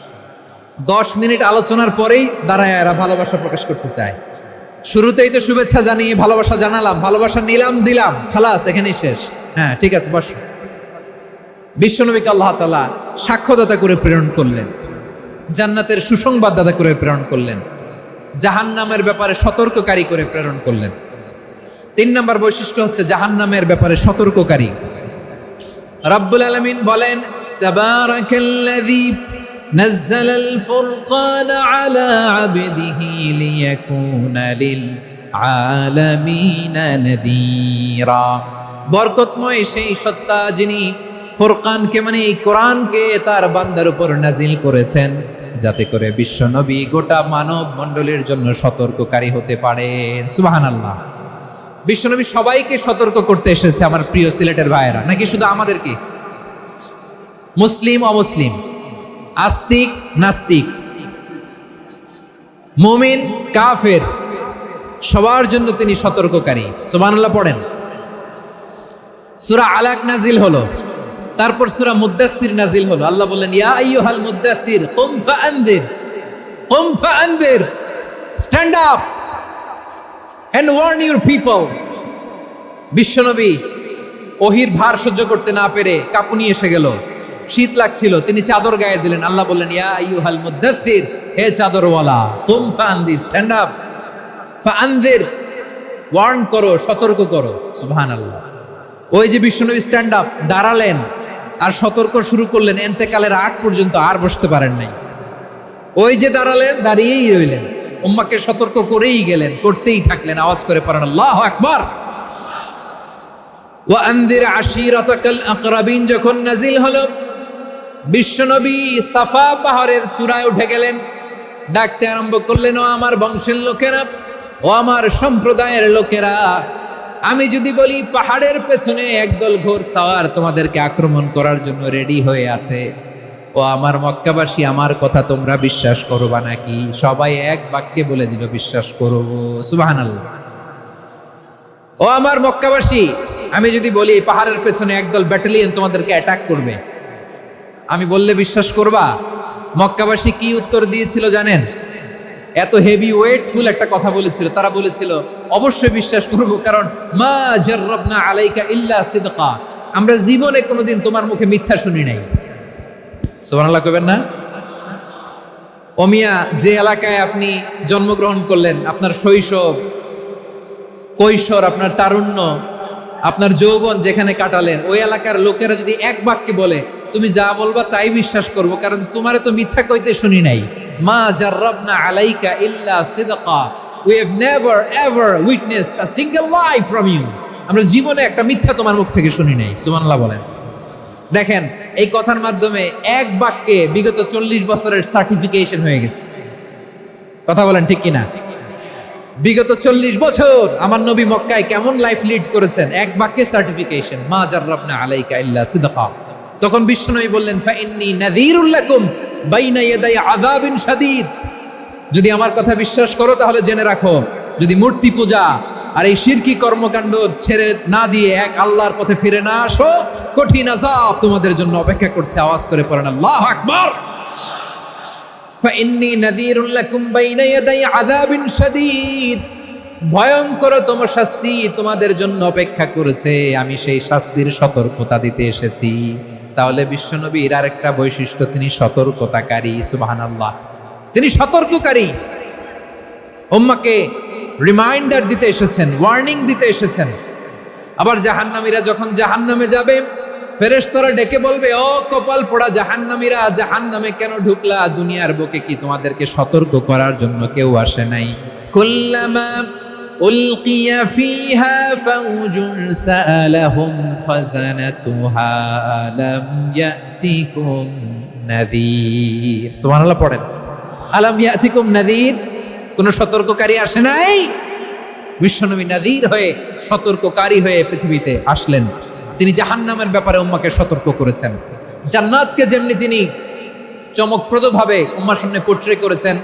10 মিনিট আলোচনার পরেই দাঁড়ায় এরা ভালোবাসা প্রকাশ করতে চায়। শুরুতেই তো শুভেচ্ছা জানিয়ে ভালোবাসা জানালাম, ভালোবাসা নিলাম, দিলাম, খালাস, এখানেই শেষ। হ্যাঁ, ঠিক আছে, বস। বিশ্বনবীকে আল্লাহ তাআলা সাক্ষ্যদাতা করে প্রেরণ করলেন, জান্নাতের সুসংবাদদাতা করে প্রেরণ করলেন, জাহান্নামের ব্যাপারে সতর্ককারী করে প্রেরণ করলেন। 3 নম্বর বৈশিষ্ট্য হচ্ছে জাহান্নামের ব্যাপারে সতর্ককারী। রব্বুল আলামিন বলেন, তাবারাকাল্লাযী নাযালাল ফুরকান আলা আবদিহি লিয়াকুনা লিল আলামিনা নাযীরা। বরকতময় সেই সত্তা যিনি ফুরকানকে, মানে এই কোরআনকে তার বান্দার উপর নাজিল করেছেন, যাতে করে বিশ্ব নবী গোটা মানব মণ্ডলীর জন্য সতর্ককারী হতে পারেন। সুবহানাল্লাহ। বিশ্বনবী সবাইকে সতর্ক করতে এসেছে, আমার প্রিয় সিলেটের ভাইয়েরা, নাকি শুধু আমাদেরকে? মুসলিম অমুসলিম, আস্তিক নাস্তিক, মুমিন কাফের, সবার জন্য তিনি সতর্ককারী। সুবহানাল্লাহ পড়েন। সূরা আলাক নাজিল হলো, তারপর সূরা মুদ্দাসসির নাজিল হলো। আল্লাহ বললেন, ইয়া আইয়ুহাল মুদ্দাসসির কুম ফাআনদির, stand up and warn your people. বিশ্বনবী ওহির ভার সহ্য করতে না পেরে কাঁপুনি এসে গেল, শীত লাগছিল, তিনি চাদর গায়ে দিলেন। আল্লাহ বললেন, ইয়া আইয়ুহাল মুদ্দাসসির, হে চাদরওয়ালা, কুম ফাআনদির, স্ট্যান্ড আপ, ফাআনদির, ওয়ার্ন করো, সতর্ক করো। সুবহানাল্লাহ। ওই যে বিশ্বনবী স্ট্যান্ড আপ দাঁড়ালেন আর সতর্ক শুরু করলেন, এন্তেকালের আগ পর্যন্ত আর বসতে পারেন নাই। ওই যে দাঁড়ালেন, দাঁড়িয়েই রইলেন, উম্মাকে সতর্ক করেই গেলেন, করতেই থাকলেন। আওয়াজ করে পড়েন আল্লাহু আকবার। ওয়া আনদির আশিরাতাকাল আকরাবিন যখন নাজিল হলো, বিশ্বনবী সাফা পাহাড়ের চূড়ায় উঠে গেলেন, ডাকতে আরম্ভ করলেন, ও আমার বংশের লোকেরা, ও আমার সম্প্রদায়ের লোকেরা, আমি যদি বলি পাহাড়ের পেছনে একদল ঘোড়সাওয়ার তোমাদেরকে আক্রমণ করার জন্য রেডি হয়ে আছে, ও আমার মক্কাবাসী, আমার কথা তোমরা বিশ্বাস করবা নাকি? সবাই এক বাক্যে বলে দিল, বিশ্বাস করব। সুবহানাল্লাহ। ও আমার মক্কাবাসী, আমি যদি বলি পাহাড়ের পেছনে একদল ব্যাটালিয়ন তোমাদেরকে অ্যাটাক করবে, আমি বললে বিশ্বাস করবা? মক্কাবাসী কি উত্তর দিয়েছিল জানেন? এত হেভি ওয়েটফুল একটা কথা বলেছিল। তারা বলেছিল অবশ্যই বিশ্বাস করব, কারণ মা জাররাবনা আলাইকা ইল্লা সিদকা, আমরা জীবনে কোনোদিন তোমার মুখে মিথ্যা শুনি নাই। সুবহানাল্লাহ কইবেন না? ওমিয়া, যে এলাকায় আপনি জন্মগ্রহণ করলেন, আপনার শৈশব, কৈশোর, আপনার তারুণ্য, আপনার যৌবন যেখানে কাটালেন, ওই এলাকার লোকেরা যদি এক বাক্যে বলে তুমি যা বলবা তাই বিশ্বাস করব, কারণ তোমারে তো মিথ্যা কইতে শুনি নাই। মা জাররাবনা আলাইকা ইল্লা সিদকা, we have never ever witnessed a single lie from you, আমরা জীবনে একটা মিথ্যা তোমার মুখ থেকে শুনি নাই। সুবহানাল্লাহ বলেন। দেখেন, এই কথার মাধ্যমে এক বাক্যে বিগত 40 বছরের সার্টিফিকেশন হয়ে গেছে। কথা বলেন ঠিক কিনা? বিগত 40 বছর আমার নবী মক্কায় কেমন লাইফ লিড করেছেন, এক বাক্যে সার্টিফিকেশন, মা জাররাবনা আলাইকা ইল্লা সিদকা। তখন বিশ্বনবী বললেন, ফাইন্নী নাযীরুল লাকুম বাইনা ইয়াদাই আযাবিন শাদীদ, যদি আমার কথা বিশ্বাস করো তাহলে জেনে রাখো, যদি মূর্তি পূজা আর এই শিরকি কর্মকাণ্ড ছেড়ে না দিয়ে এক আল্লাহর পথে ফিরে না আসো, কঠিন আযাব তোমাদের জন্য অপেক্ষা করছে। আওয়াজ করে পড়েন আল্লাহু আকবার। ফাইন্নী নাযীরুল লাকুম বাইনা ইয়াদাই আযাবিন শাদীদ, ভয়ঙ্কর তোমার শাস্তি তোমাদের জন্য অপেক্ষা করেছে, আমি সেই শাস্তির সতর্কতা দিতে এসেছি। তাহলে বিশ্বনবীর আরেকটা বৈশিষ্ট্য, তিনি সতর্কতাকারী। সুবহানাল্লাহ, তিনি সতর্ককারী। উম্মাকে রিমাইন্ডার দিতে এসেছেন, ওয়ার্নিং দিতে এসেছেন। আবার জাহান্নামীরা যখন জাহান্নামে যাবে, ফেরেশতারা ডেকে বলবে, ও কপাল পোড়া জাহান্নামীরা, জাহান্নামে কেন ঢুকলা? দুনিয়ার বুকে কি তোমাদেরকে সতর্ক করার জন্য কেউ আসে নাই? কুল্লামা উলকিয়া ফিহা ফাউজুন সাআলাহুম খাযানাতুহা আলাম ইয়াতিকুম নাযীর। সুবহানাল্লাহ পড়েন, আলাম ইয়াতিকুম নাযীর, কোন সতর্ককারী আসে নাই? বিশ্বনবী নাযীর হয়ে, সতর্ককারী হয়ে পৃথিবীতে আসলেন। তিনি জাহান্নামের ব্যাপারে উম্মাকে সতর্ক করেছেন। জান্নাতকে যেমনি তিনি চমকপ্রদভাবে উম্মার সামনে পোট্রে করেছেন,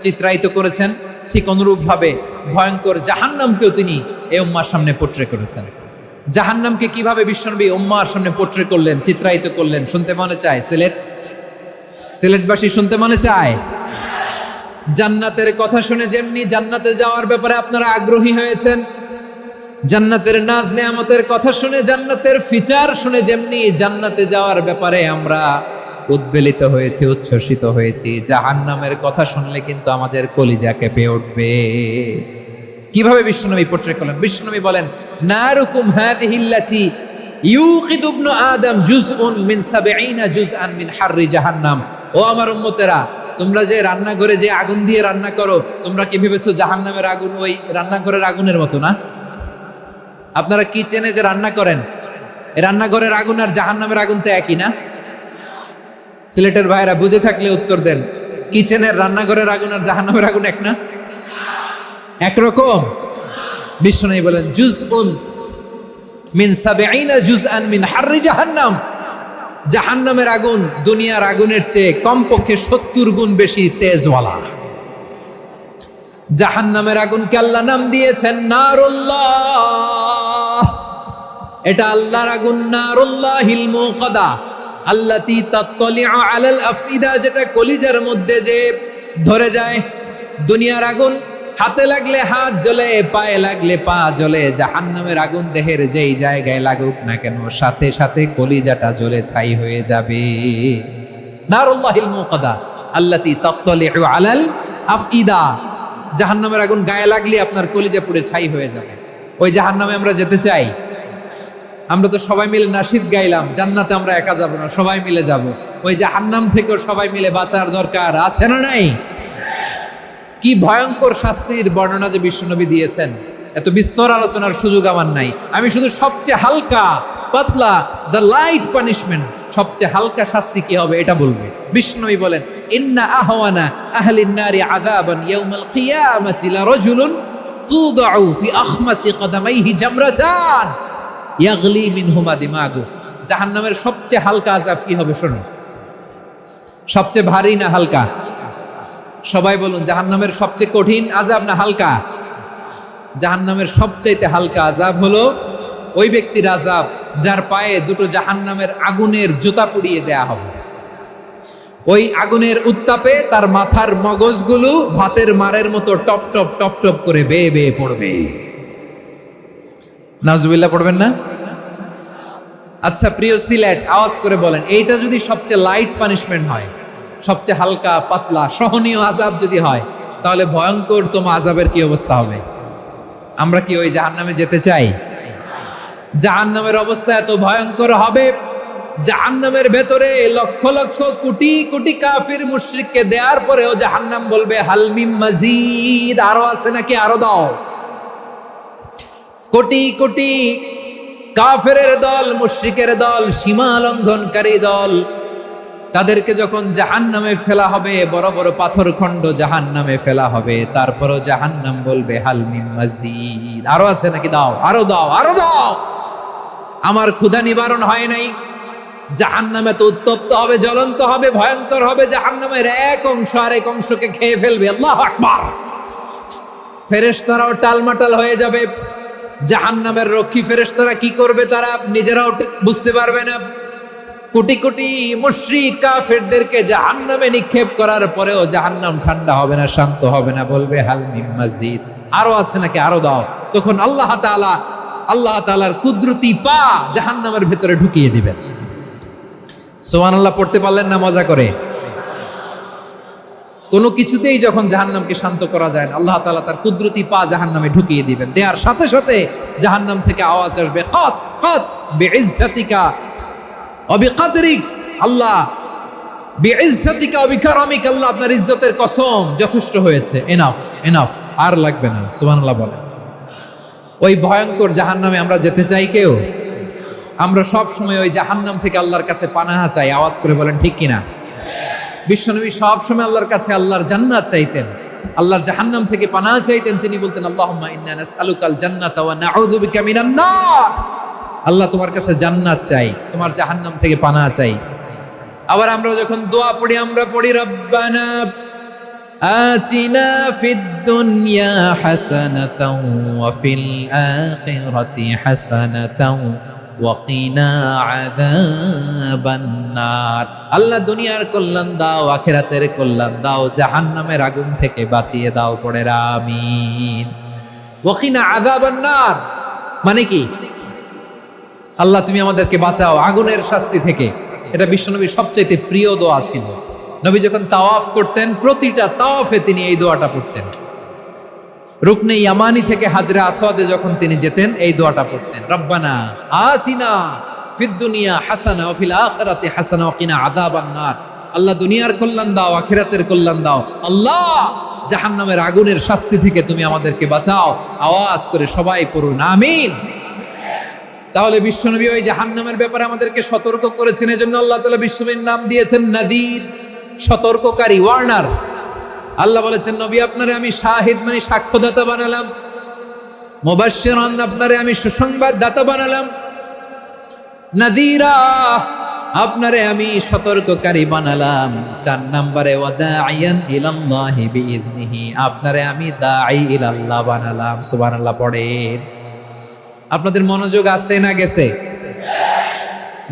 চিত্রায়িত করেছেন, ঠিক অনুরূপভাবে ভয়ঙ্কর জাহান্নামকেও তিনি এই উম্মার সামনে পোট্রে করেছেন। জাহান্নামকে কিভাবে বিশ্বনবী উম্মার সামনে পোট্রে করলেন, চিত্রায়িত করলেন, শুনতে মনে চায়? সিলেটবাসী শুনতে মনে চায়? জান্নাতের কথা শুনে যেমনি জান্নাতে যাওয়ার ব্যাপারে আপনারা আগ্রহী হয়েছেন, জান্নাতের নাজ নেয়ামতের কথা শুনে, জান্নাতের ফিচার শুনে যেমনি জান্নাতে যাওয়ার ব্যাপারে আমরা উদ্বেলিত হয়েছি, উচ্ছ্বসিত হয়েছি, জাহান্নামের কথা শুনলে কিন্তু আমাদের কলিজা কেঁপে উঠবে। কিভাবে বিশ্বনবী পোট্রে করলেন? বিশ্বনবী বলেন, নারুকুম হাযিহিল্লাতী ইউকিদু ইবনু আদম জুজউন মিন ৭০ জুজআন মিন হাররি জাহান্নাম। ও আমার উম্মতেরা, তোমরা যে রান্নাঘরে যে আগুন দিয়ে রান্না করো, তোমরা কি ভেবেছো জাহান্নামের আগুন ওই রান্নাঘরের আগুনের মতো না? আপনারা কিচেনে যে রান্না করেন, এই রান্নাঘরের আগুন আর জাহান্নামের আগুন তো একই না? সিলেটের ভাইরা বুঝে থাকলে উত্তর দেন, কিচেনের রান্নাঘরের আগুন আর জাহান্নামের আগুন এক না? একরকম? বিশ্বনবী বলেন, জুজউন মিন ৭০ জুজআন মিন হাররি জাহান্নাম, জাহান্নামের আগুন দুনিয়ার আগুনের চেয়ে কমপক্ষে ৭০ গুণ বেশি তেজওয়ালা। জাহান্নামের আগুনকে আল্লাহ নাম দিয়েছেন নারুল্লাহ। এটা আল্লাহর আগুন, নারুল্লাহিল মুকাদা আল্লাতী তাত্তালিউ আলাল আফইদা, যেটা কলিজার মধ্যে যে ধরে যায়। দুনিয়ার আগুন হাতে লাগলে হাত জ্বলে, পায়ে লাগলে পা জ্বলে, জাহান্নামের আগুন দেহের যেই জায়গায় লাগুক না কেন, সাথে সাথে কলিজাটা জ্বলে ছাই হয়ে যাবে। নারুল্লাহিল মুকাদা আল্লাতী তাত্তালিউ আলাল আফইদা, জাহান্নামের আগুন গায়ে লাগলে আপনার কলিজা পুড়ে ছাই হয়ে যাবে। ওই জাহান্নামে আমরা যেতে চাই? আমরা তো সবাই মিলে নাশিদ গাইলাম, জান্নাতে আমরা একা যাব না, সবাই মিলে যাব। ওই জাহান্নাম থেকেও সবাই মিলে বাঁচার দরকার আছে না নাই? কি ভয়ঙ্কর শাস্তির বর্ণনা যে বিশ্বনবী দিয়েছেন, এত বিস্তর আলোচনার সুযোগ আমার নাই। আমি শুধু সবচেয়ে হালকা পাতলা, দ্য লাইট পানিশমেন্ট, সবচেয়ে হালকা শাস্তি কি হবে এটা বলবো। বিশ্বনবী বলেন, ইন্না আহওয়ানা আহলিন নারি আযাবান ইয়াউমাল কিয়ামাতি লারাজুলুন তুদাউ ফি আখমাসি কদামাইহি জামরাতান ইয়াগলি মিনহুমা দিমাগু। জাহান্নামের সবচেয়ে হালকা আযাব কি হবে শোনো। সবচেয়ে ভারী না হালকা? সবাই বলুন, জাহান্নামের সবচেয়ে কঠিন আযাব না হালকা? জাহান্নামের সবচাইতে হালকা আযাব হলো ওই ব্যক্তির আযাব যার পায়ে দুটো জাহান্নামের আগুনের জুতা পুড়িয়ে দেয়া হবে। ওই আগুনের উত্তাপে তার মাথার মগজগুলো ভাতের মারের মতো টপ টপ টপ টপ করে বেয়ে বেয়ে পড়বে। নাউজুবিল্লাহ পড়বেন না? আচ্ছা প্রিয় সিলেট, আওয়াজ করে বলেন, এইটা যদি সবচেয়ে লাইট পানিশমেন্ট হয়, সবচেয়ে হালকা পাতলা সহনীয় আযাব যদি হয়, তাহলে ভয়ঙ্কর তোমার আযাবের কি অবস্থা হবে? আমরা কি ওই জাহান্নামে যেতে চাই? জাহান্নামের অবস্থা এত ভয়ঙ্কর হবে, জাহান্নামের ভেতরে লক্ষ লক্ষ কোটি কোটি কাফির মুশরিককে দেওয়ার পরেও জাহান্নাম বলবে হাল মিন মাজিদ, আরো আছে নাকি, আরো দাও। কোটি কোটি কাফেরের দল, মুশরিকের দল, সীমা লঙ্ঘনকারী দল, তাদেরকে যখন জাহান্নামে ফেলা হবে, বড় বড় পাথর খণ্ড জাহান্নামে ফেলা হবে, তারপরও জাহান্নাম বলবে হাল মিন মাজিদ, আরো আছে নাকি, দাও, আরো দাও, আরো দাও। আমার ক্ষুধা নিবারণ হয় নাই। জাহান্নামে তো উত্তপ্ত হবে, জ্বলন্ত হবে, ভয়ঙ্কর হবে। জাহান্নামের এক অংশ আরেক অংশকে খেয়ে ফেলবে। আল্লাহু আকবার। ফেরেশতারাও টালমাটাল হয়ে যাবে। জাহান্নামের রক্ষী ফেরেশতারা কি করবে তারা নিজেরাও বুঝতে পারবে না। কোটি কোটি মুশরিক কাফেরদেরকে জাহান্নামে নিক্ষেপ করার পরেও জাহান্নাম ঠান্ডা হবে না, শান্ত হবে না, বলবে হাল মিন মাজিদ, আরো আছে নাকি, আরো দাও। তখন আল্লাহ তাআলার কুদরতি পা জাহান্নামের ভিতরে ঢুকিয়ে দিবেন। সুবহানাল্লাহ পড়তে পারলেন না মজা করে? কোনো কিছুতেই যখন জাহান্নামকে শান্ত করা যায় না, আল্লাহ তাআলা তার কুদরতি পা জাহান্নামে ঢুকিয়ে দিবেন। দেওয়ার সাথে সাথে জাহান্নাম থেকে আওয়াজ আসবে, কাত কাত বিইজ্জাতিকা ওয়া বিকদরিক, আল্লাহ বিইজ্জাতিকা ওয়া বিকারামিক, আল্লাহ আপনার ইজ্জতের কসম, যথেষ্ট হয়েছে, এনাফ এনাফ, আর লাগবে না। সুবহানাল্লাহ বলেন। ওই ভয়ঙ্কর জাহান্নামে আমরা যেতে চাই কেউ? আমরা সব সময় ওই জাহান্নাম থেকে আল্লাহর কাছে পানাহা চাই। আওয়াজ করে বলেন ঠিক কিনা? বিশ্বনবী সব সময় আল্লাহর কাছে আল্লাহর জান্নাত চাইতেন, আল্লাহর জাহান্নাম থেকে পানাহা চাইতেন। তিনি বলতেন, আল্লাহুম্মা ইন্না নাসআলুকাল জান্নাতা ওয়া নাউযু বিকা মিনান নার। আল্লাহ তোমার কাছে জান্নাত চাই, তোমার জাহান্নাম থেকে পানাহা চাই। আবার আমরা যখন দোয়া পড়ি, আমরা পড়ি রব্বানা আতিনা ফিদ দুনিয়া হাসানাতাও ওয়া ফিল আখিরাতি হাসানাতাও ওয়া কিনা আযাবান নার। আল্লাহ দুনিয়ার কল্যাণ দাও, আখিরাতের কল্যাণ দাও, জাহান্নামের আগুন থেকে বাঁচিয়ে দাও, পড়ে আমিন। ওয়া কিনা আযাবান নার মানে কি? আল্লাহ তুমি আমাদেরকে বাঁচাও আগুনের শাস্তি থেকে। এটা বিশ্বনবীর সবচেয়ে প্রিয় দোয়া ছিল। নবী যখন তাওয়াফ করতেন, প্রতিটা তাওয়াফে তিনি এই দোয়াটা পড়তেন। রুকনে ইয়ামানি থেকে হাজরে আসওয়াদে যখন তিনি যেতেন, এই দোয়াটা পড়তেন, রব্বানা আতিনা ফিদ দুনিয়া হাসানা ওয়া ফিল আখিরাতি হাসানা ওয়া কিনা আযাবান নার। আল্লাহ দুনিয়ার কল্যাণ দাও, আখিরাতের কল্যাণ দাও। আল্লাহ জাহান্নামের আগুনের শাস্তি থেকে তুমি আমাদেরকে বাঁচাও। আওয়াজ করে সবাই পড়ুন আমিন। তাহলে বিশ্বনবী ওই জাহান্নামের ব্যাপারে আমাদেরকে সতর্ক করেছেন। এজন্য আল্লাহ তাআলা বিশ্বনবীর নাম দিয়েছেন নাযীর, সতর্ককারী, ওয়ার্নার। আল্লাহ বলেছেন, নবী আপনারে আমি শাহিদ মানে সাক্ষ্যদাতা বানালাম, মুবাশশিরান আপনারে আমি সুসংবাদ দাতা বানালাম, নাযীরা আপনারে আমি সতর্ককারী বানালাম। 4 নম্বরে ওয়া দাঈয়ান ইলাল্লাহি বিইذনিহি, আপনারে আমি দাঈ ইলাল্লাহ বানালাম। সুবহানাল্লাহ পড়েন। আপনাদের মনোযোগ আছে না গেছে?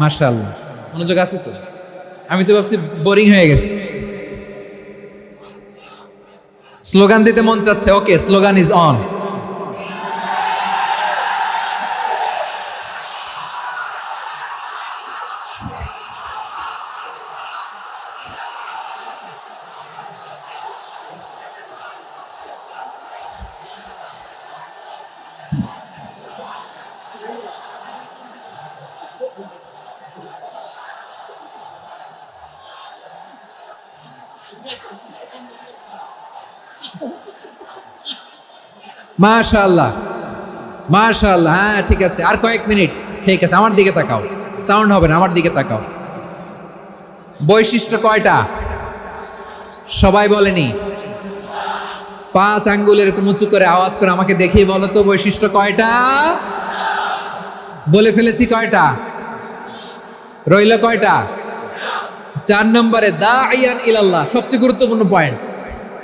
মাশাআল্লাহ মনোযোগ আছে তো। আমি তো ভাবছি বোরিং হয়ে গেছে। স্লোগান দিতে মন চাচ্ছে। ওকে, স্লোগান ইজ অন। মাশাআল্লাহ, মাশাআল্লাহ। হ্যাঁ ঠিক আছে, আর কয়েক মিনিট। ঠিক আছে, আমার দিকে তাকাও, সাউন্ড হবে না, আমার দিকে তাকাও। বৈশিষ্ট্য কয়টা সবাই বলেনি? 5 আঙ্গুল এরকম উঁচু করে আওয়াজ করে আমাকে দেখিয়ে বলো তো বৈশিষ্ট্য কয়টা? বলে ফেলেছি কয়টা? রইল কয়টা? 4 নম্বরে দাঈয়ান ইলাল্লাহ, সবচেয়ে গুরুত্বপূর্ণ পয়েন্ট।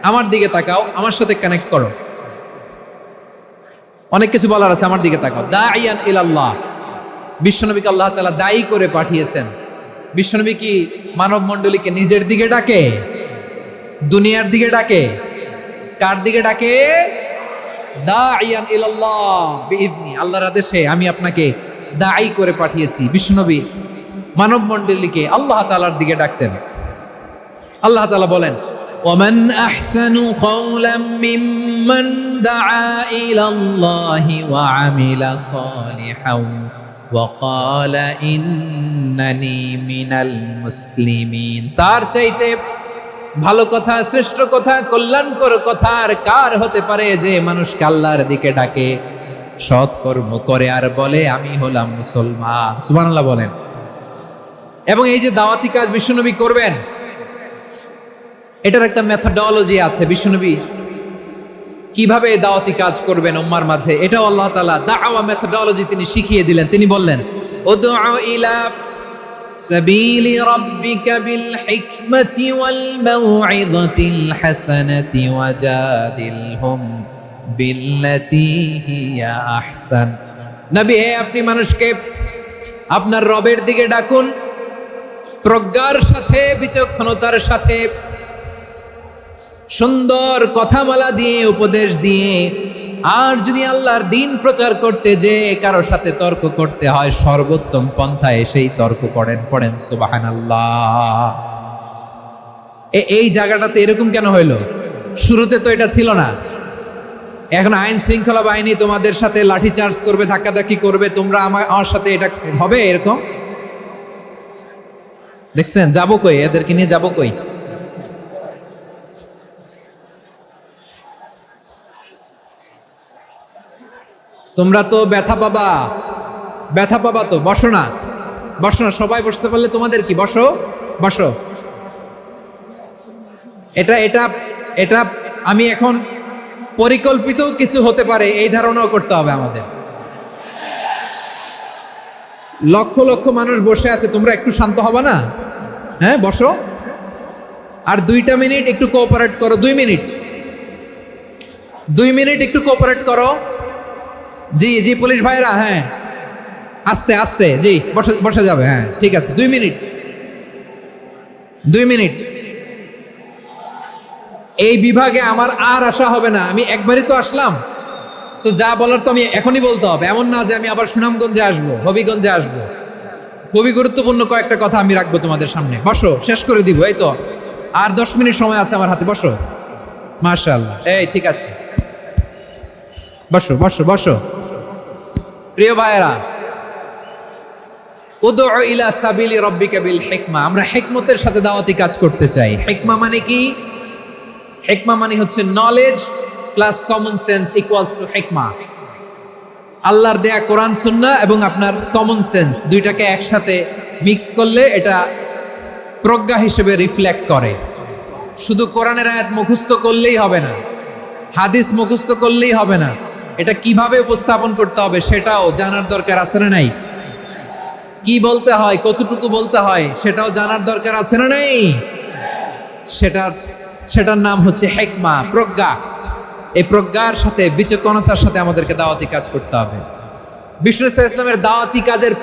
আমার দিকে তাকাও, আমার সাথে কানেক্ট করো। অনেক কিছু বলার আছে, আমার দিকে তাকাও। দাঈয়ান ইলাল্লাহ, বিশ্বনবীকে আল্লাহ তাআলা দায়ী করে পাঠিয়েছেন। বিশ্বনবী কি মানব মণ্ডলীকে নিজের দিকে ডাকে? দুনিয়ার দিকে ডাকে? কার দিকে ডাকে? দাঈয়ান ইলাল্লাহ বিইذনি, আল্লাহর আদেশে আমি আপনাকে দায়ী করে পাঠিয়েছি। বিশ্বনবী মানব মণ্ডলীকে আল্লাহ তাআলার দিকে ডাকতেন। আল্লাহ তাআলা বলেন, ওয়ামান আহসানু কাওলাম মিম্মান দাআ ইলাল্লাহি ওয়া আমিলা সালিহান ওয়া ক্বালা ইন্নানি মিনাল মুসলিমিন। তার চাইতে ভালো কথা, শ্রেষ্ঠ কথা, কল্যাণকর কথা আর কার হতে পারে যে মানুষকে আল্লাহর দিকে ডাকে, সৎ কর্ম করে আর বলে আমি হলাম মুসলমান। সুবহানাল্লাহ বলেন। এবং এই যে দাওয়াতি কাজ বিশ্বনবী করবেন, এটার একটা মেথডোলজি আছে। বিশ্বনবী কিভাবে এই দাওয়াতি কাজ করবেন উম্মার মাঝে, এটাও আল্লাহ তাআলা দাওয়া মেথডোলজি তিনি শিখিয়ে দিলেন। তিনি বললেন, উদউ ইলা সাবিলি রাব্বিকা বিল হিকমাতি ওয়াল মাউইযাতিল হাসানাতি ওয়াজাদিলহুম বিল্লাতী হিয়া আহসান। নবী হে, আপনি মানুষকে আপনার রবের দিকে ডাকুন, প্রজ্ঞার সাথে, বিচক্ষণতার সাথে, সুন্দর কথামালা দিয়ে, উপদেশ দিয়ে। আর যদি আল্লাহর দিন প্রচার করতে যে কারো সাথে তর্ক করতে হয়, সর্বোত্তম পন্থায় সেই তর্ক করেন। পড়েন সুবহানাল্লাহ। এই জায়গাটাতে এরকম কেন হইলো? শুরুতে তো এটা ছিল না। এখন আইন শৃঙ্খলা বাহিনী তোমাদের সাথে লাঠি চার্জ করবে, ধাক্কাধাক্কি করবে, তোমরা আমার সাথে এটা হবে এরকম? দেখছেন? যাবো কই? এদেরকে নিয়ে যাবো কই? তোমরা তো ব্যথা পাবা, ব্যথা পাবা তো। বসো না, বসো না, সবাই বসতে পারলে তোমাদের কি? বসো, বসো। এটা এটা এটা আমি এখন পরিকল্পিত কিছু হতে পারে এই ধারণাও করতে হবে আমাদের। লক্ষ লক্ষ মানুষ বসে আছে, তোমরা একটু শান্ত হবা না? হ্যাঁ বসো। আর 2টা মিনিট একটু কোঅপারেট করো। 2 মিনিট, 2 মিনিট একটু কোঅপারেট করো। জি জি পুলিশ ভাইরা, হ্যাঁ আস্তে আস্তে, জি বসে বসে যাবে। হ্যাঁ ঠিক আছে, 2 মিনিট, 2 মিনিট। এই বিভাগে আমার আর আসা হবে না, আমি একবারই তো আসলাম। সো যা বলার তো আমি এখনই বলতে হবে। এমন না যে আমি আবার সুনামগঞ্জে আসবো, হবিগঞ্জে আসবো। খুবই গুরুত্বপূর্ণ কয়েকটা কথা আমি রাখবো তোমাদের সামনে। বসো, শেষ করে দিব। এই তো আর 10 মিনিট সময় আছে আমার হাতে। বসো। মাশাআল্লাহ, এই ঠিক আছে, বসো বসো বসো। প্রিয় ভাইয়েরা, উদউ ইলা সাবিলি রাব্বিকা বিল হিকমা, আমরা হিকমতের সাথে দাওয়াতি কাজ করতে চাই। হিকমা মানে কি? হিকমা মানে হচ্ছে knowledge plus common sense equals to হিকমা। আল্লাহর দেয়া কোরআন সুন্নাহ এবং আপনার কমন সেন্স, দুইটাকে একসাথে মিক্স করলে এটা প্রজ্ঞা হিসেবে রিফ্লেক্ট করে। শুধু কোরআনের আয়াত মুখস্থ করলেই হবে না, হাদিস মুখস্থ করলেই হবে না, এটা কিভাবে উপস্থাপন করতে হবে সেটাও জানার দরকার আছে না নাই? কি বলতে হয়, কতটুকু বলতে হয় সেটাও জানার দরকার আছে না নাই? সেটার নাম হচ্ছে হিকমা, প্রজ্ঞা। এই প্রজ্ঞার সাথে, বিচক্ষণতার সাথে আমাদেরকে দাওয়াতি কাজ করতে হবে। বিষ্ণু ইসলামের দাওয়াতি কাজের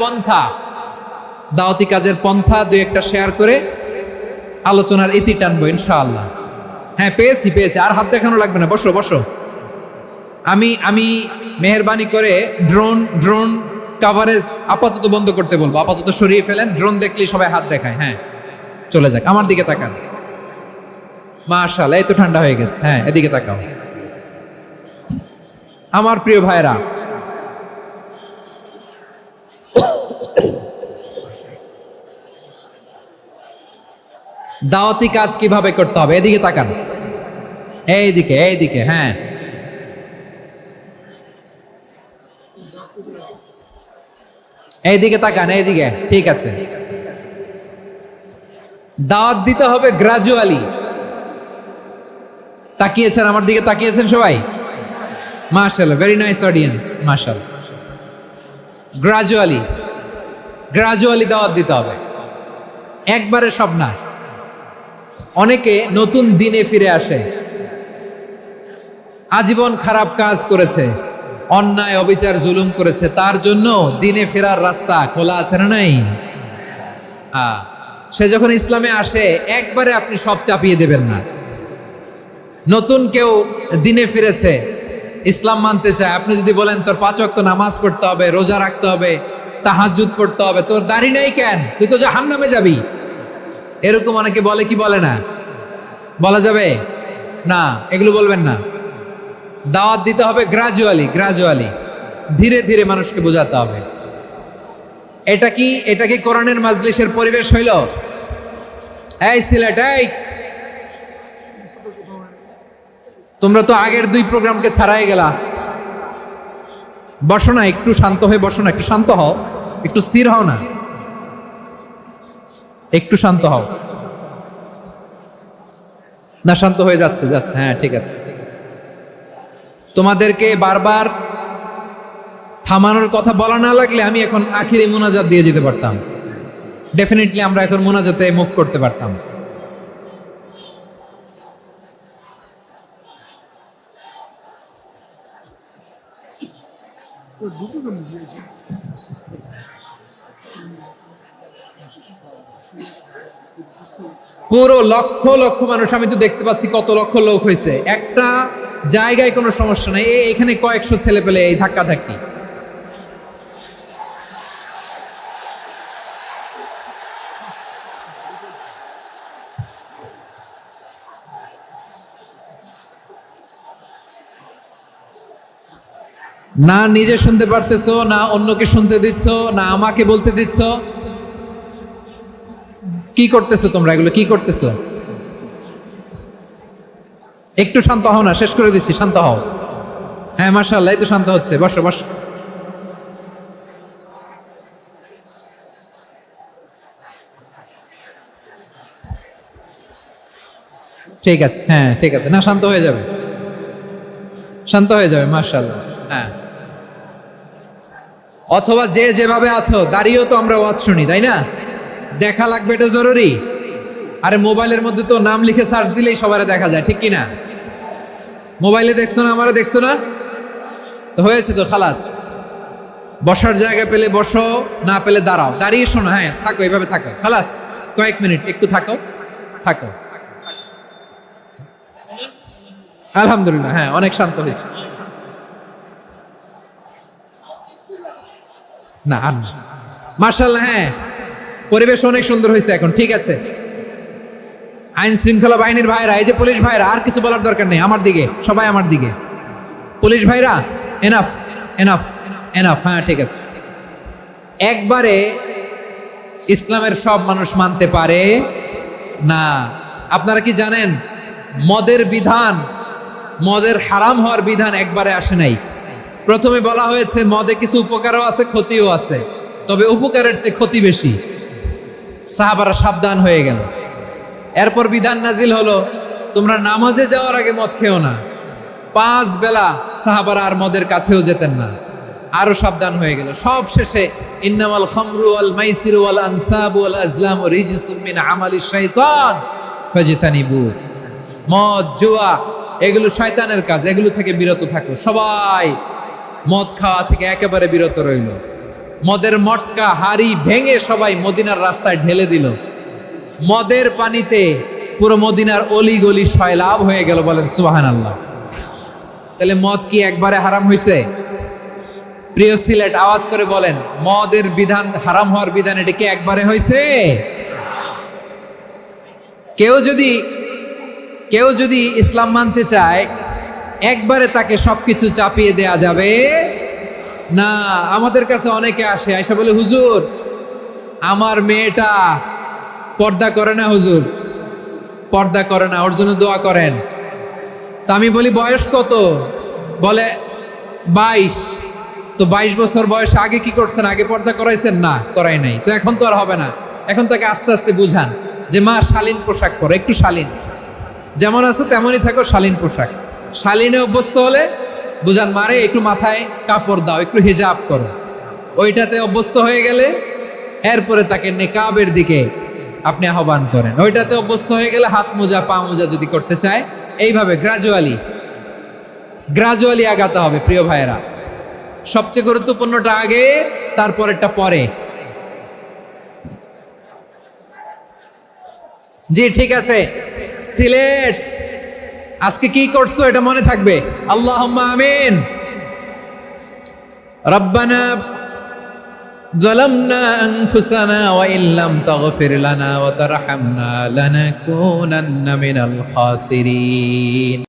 পন্থা 2-1টা শেয়ার করে আলোচনার ইতি টানবো ইনশাআল্লাহ। হ্যাঁ পেয়েছি, আর হাত দেখানো লাগবে না। বসো বসো। আমি মেহেরবানি করে ড্রোন কাভারেজ আপাতত বন্ধ করতে বলবো। আপাতত সরিয়ে ফেলেন। ড্রোন দেখলেই সবাই হাত দেখায়। হ্যাঁ চলে যাক, আমার দিকে তাকান। মাশাআল্লাহ, এই তো ঠান্ডা হয়ে গেছে। হ্যাঁ এদিকে তাকাও। আমার প্রিয় ভাইরা, দাওয়াতি কাজ কিভাবে করতে হবে এদিকে তাকান। এইদিকে, হ্যাঁ এইদিকে তাকান, এইদিকে, ঠিক আছে। দাওয়াত দিতে হবে গ্রাজুয়ালি। তাকিয়েছেন আমার দিকে, তাকিয়েছেন সবাই? মাশাআল্লাহ, ভেরি নাইস অডিয়েন্স, মাশাআল্লাহ। গ্রাজুয়ালি গ্রাজুয়ালি দাওয়াত দিতে হবে, একবারে সব না। অনেকে নতুন দিনে ফিরে আসে, আজীবন খারাপ কাজ করেছে, অন্যায় অবিচার জুলুম করেছে, তার জন্য দিনে ফেরার রাস্তা খোলা আছে না নাই? সে যখন ইসলামে আসে একবারে আপনি সব চাপিয়ে দেবেন না। নতুন কেউ দিনে ফিরেছে, ইসলাম মানতে চায়, আপনি যদি বলেন তোর 5 ওয়াক্ত নামাজ পড়তে হবে, রোজা রাখতে হবে, তাহাজ্জুদ পড়তে হবে, তোর দাড়ি নেই কেন, তুই তো জাহান্নামে যাবি, এরকম অনেকে বলে কি বলে না? বলা যাবে না, এগুলো বলবেন না। দাওয়াত দিতে হবে গ্রাজুয়ালি, গ্রাজুয়ালি, ধীরে ধীরে মানুষকে বোঝাতে হবে। এটা কি কোরআনের মাজলিসের পরিবেশ হইল? এই সিলেট, এই তোমরা তো আগের 2 প্রোগ্রামকে ছাড়াই গেলা, বসো না, একটু শান্ত হয়ে বসো না, একটু শান্ত হও, একটু স্থির হও না, একটু শান্ত হও না। শান্ত হয়ে যাচ্ছে, হ্যাঁ ঠিক আছে। তোমাদেরকে বারবার থামানোর কথা বলা না লাগলে আমি এখন আখিরি মোনাজাত দিয়ে যেতে পারতাম, ডেফিনেটলি আমরা এখন মোনাজাতে মুভ করতে পারতাম। পুরো লক্ষ লক্ষ মানুষ, আমি তো দেখতে পাচ্ছি কত লক্ষ লোক হয়েছে একটা জায়গায়, কোনো সমস্যা নাই। এখানে কয়েকশো ছেলে পেলে এই ধাক্কা ধাক্কি। না নিজে শুনতে পারতেছো, না অন্যকে শুনতে দিচ্ছ, না আমাকে বলতে দিচ্ছ। কি করতেছো তোমরা, এগুলো কি করতেছো? একটু শান্ত হও না, শেষ করে দিচ্ছি, শান্ত হও। হ্যাঁ মাশাআল্লাহ, এই তো শান্ত হচ্ছে, বসো বসো। ঠিক আছে, হ্যাঁ ঠিক আছে, না শান্ত হয়ে যাবে, শান্ত হয়ে যাবে, মাশাআল্লাহ। হ্যাঁ, অথবা যে যেভাবে আছো দাঁড়িয়েও তো আমরা ওয়াজ শুনি, তাই না? দেখা লাগবে, এটা জরুরি। আরে মোবাইলের মধ্যে তো নাম লিখে সার্চ দিলেই সবারে দেখা যায়, ঠিক কি না? মোবাইলে দেখছো না, আমারে দেখছো না, তো হয়েছে তো, খালাস। বসার জায়গা পেলে বসো, না পেলে দাঁড়াও, দাঁড়িয়ে শোনো, হ্যাঁ থাকো, এইভাবে থাকো, খালাস। কয়েক মিনিট একটু থাকো, থাকো। আলহামদুলিল্লাহ, হ্যাঁ অনেক শান্ত হয়েছে। না আর না, মাশাআল্লাহ, হ্যাঁ পরিবেশ অনেক সুন্দর হয়েছে এখন, ঠিক আছে। আইন শৃঙ্খলা বাহিনীর ভাইরা, এই যে পুলিশ ভাইরা, আর কিছু বলার দরকার নেই, আমার দিকে সবাই, আমার দিকে। পুলিশ ভাইরা, এনাফ এনাফ এনাফ, হ্যাঁ ঠিক আছে। একবারে ইসলামের সব মানুষ মানতে পারে না। আপনারা কি জানেন মদের বিধান, মদের হারাম হওয়ার বিধান একবারে আসে নাই। প্রথমে বলা হয়েছে মদে কিছু উপকারও আছে, ক্ষতিও আছে, তবে উপকারের চেয়ে ক্ষতি বেশি। সাহাবারা সাবধান হয়ে গেল। এরপর বিধান নাজিল হলো, তোমরা নামাজে যাওয়ার আগে মদ খেও না। 5 বেলা সাহাবারা আর মদের কাছেও যেতেন না, আরো সাবধান হয়ে গেল। সব শেষে ইন্নামাল খামরু ওয়াল মাইসিরু ওয়াল আনসাবু ওয়াল আজলামু রিজসুম মিন আমালিশ শাইতান ফাজতানিবু। মদ, জুয়া এগুলো শয়তানের কাজ, এগুলো থেকে বিরত থাকো। সবাই মদ খাওয়া থেকে একেবারে বিরত রইল। মদের মটকা হাড়ি ভেঙে সবাই মদিনার রাস্তায় ঢেলে দিল। মদের পানিতে পুরো মদিনার অলি গলি সয়লাভ হয়ে গেল, বলেন সুবহানাল্লাহ। তাহলে মদ কি একবারে হারাম হয়েছে? প্রিয় সিলেট, আওয়াজ করে বলেন, মদের বিধান, হারাম হওয়ার বিধান, এটা কি একবারে হয়েছে? কেউ যদি ইসলাম মানতে চায় একবারে তাকে সবকিছু চাপিয়ে দেয়া যাবে না। আমাদের কাছে অনেকে আসে, আয়সা বলে, হুজুর আমার মেয়েটা পর্দা করে না, হুজুর পর্দা করে না, ওর জন্য দোয়া করেন। তা আমি বলি বয়স কত? বলে 22। তো 22 বছর বয়সে আগে কি করছেন? আগে পর্দা করাইছেন? না, করাই নাই। তো এখন তো আর হবে না। এখন তাকে আস্তে আস্তে বুঝান যে মা শালীন পোশাক পরো, একটু শালীন, যেমন আছো তেমনই থাকো, শালীন পোশাক। শালীনে অভ্যস্ত হলে বুঝান মারে একটু মাথায় কাপড় দাও, একটু হিজাব করো। ওইটাতে অভ্যস্ত হয়ে গেলে এরপরে তাকে নেকাবের দিকে আপনি আহ্বান করেন। ওইটাতে অভ্যস্ত হয়ে গেলে হাত মোজা, পা মোজা যদি করতে চায়, এইভাবে গ্রাজুয়ালি আগাতে হবে। প্রিয় ভাইয়েরা, সবচেয়ে গুরুত্বপূর্ণটা আগে, তারপরেরটা পরে। জি ঠিক আছে। সিলেট আজকে কি করছো এটা মনে থাকবে। আল্লাহুম্মা আমিন। রব্বানা ظلمنا أنفسنا وإن لم تغفر لنا وترحمنا لنكونن من الخاسرين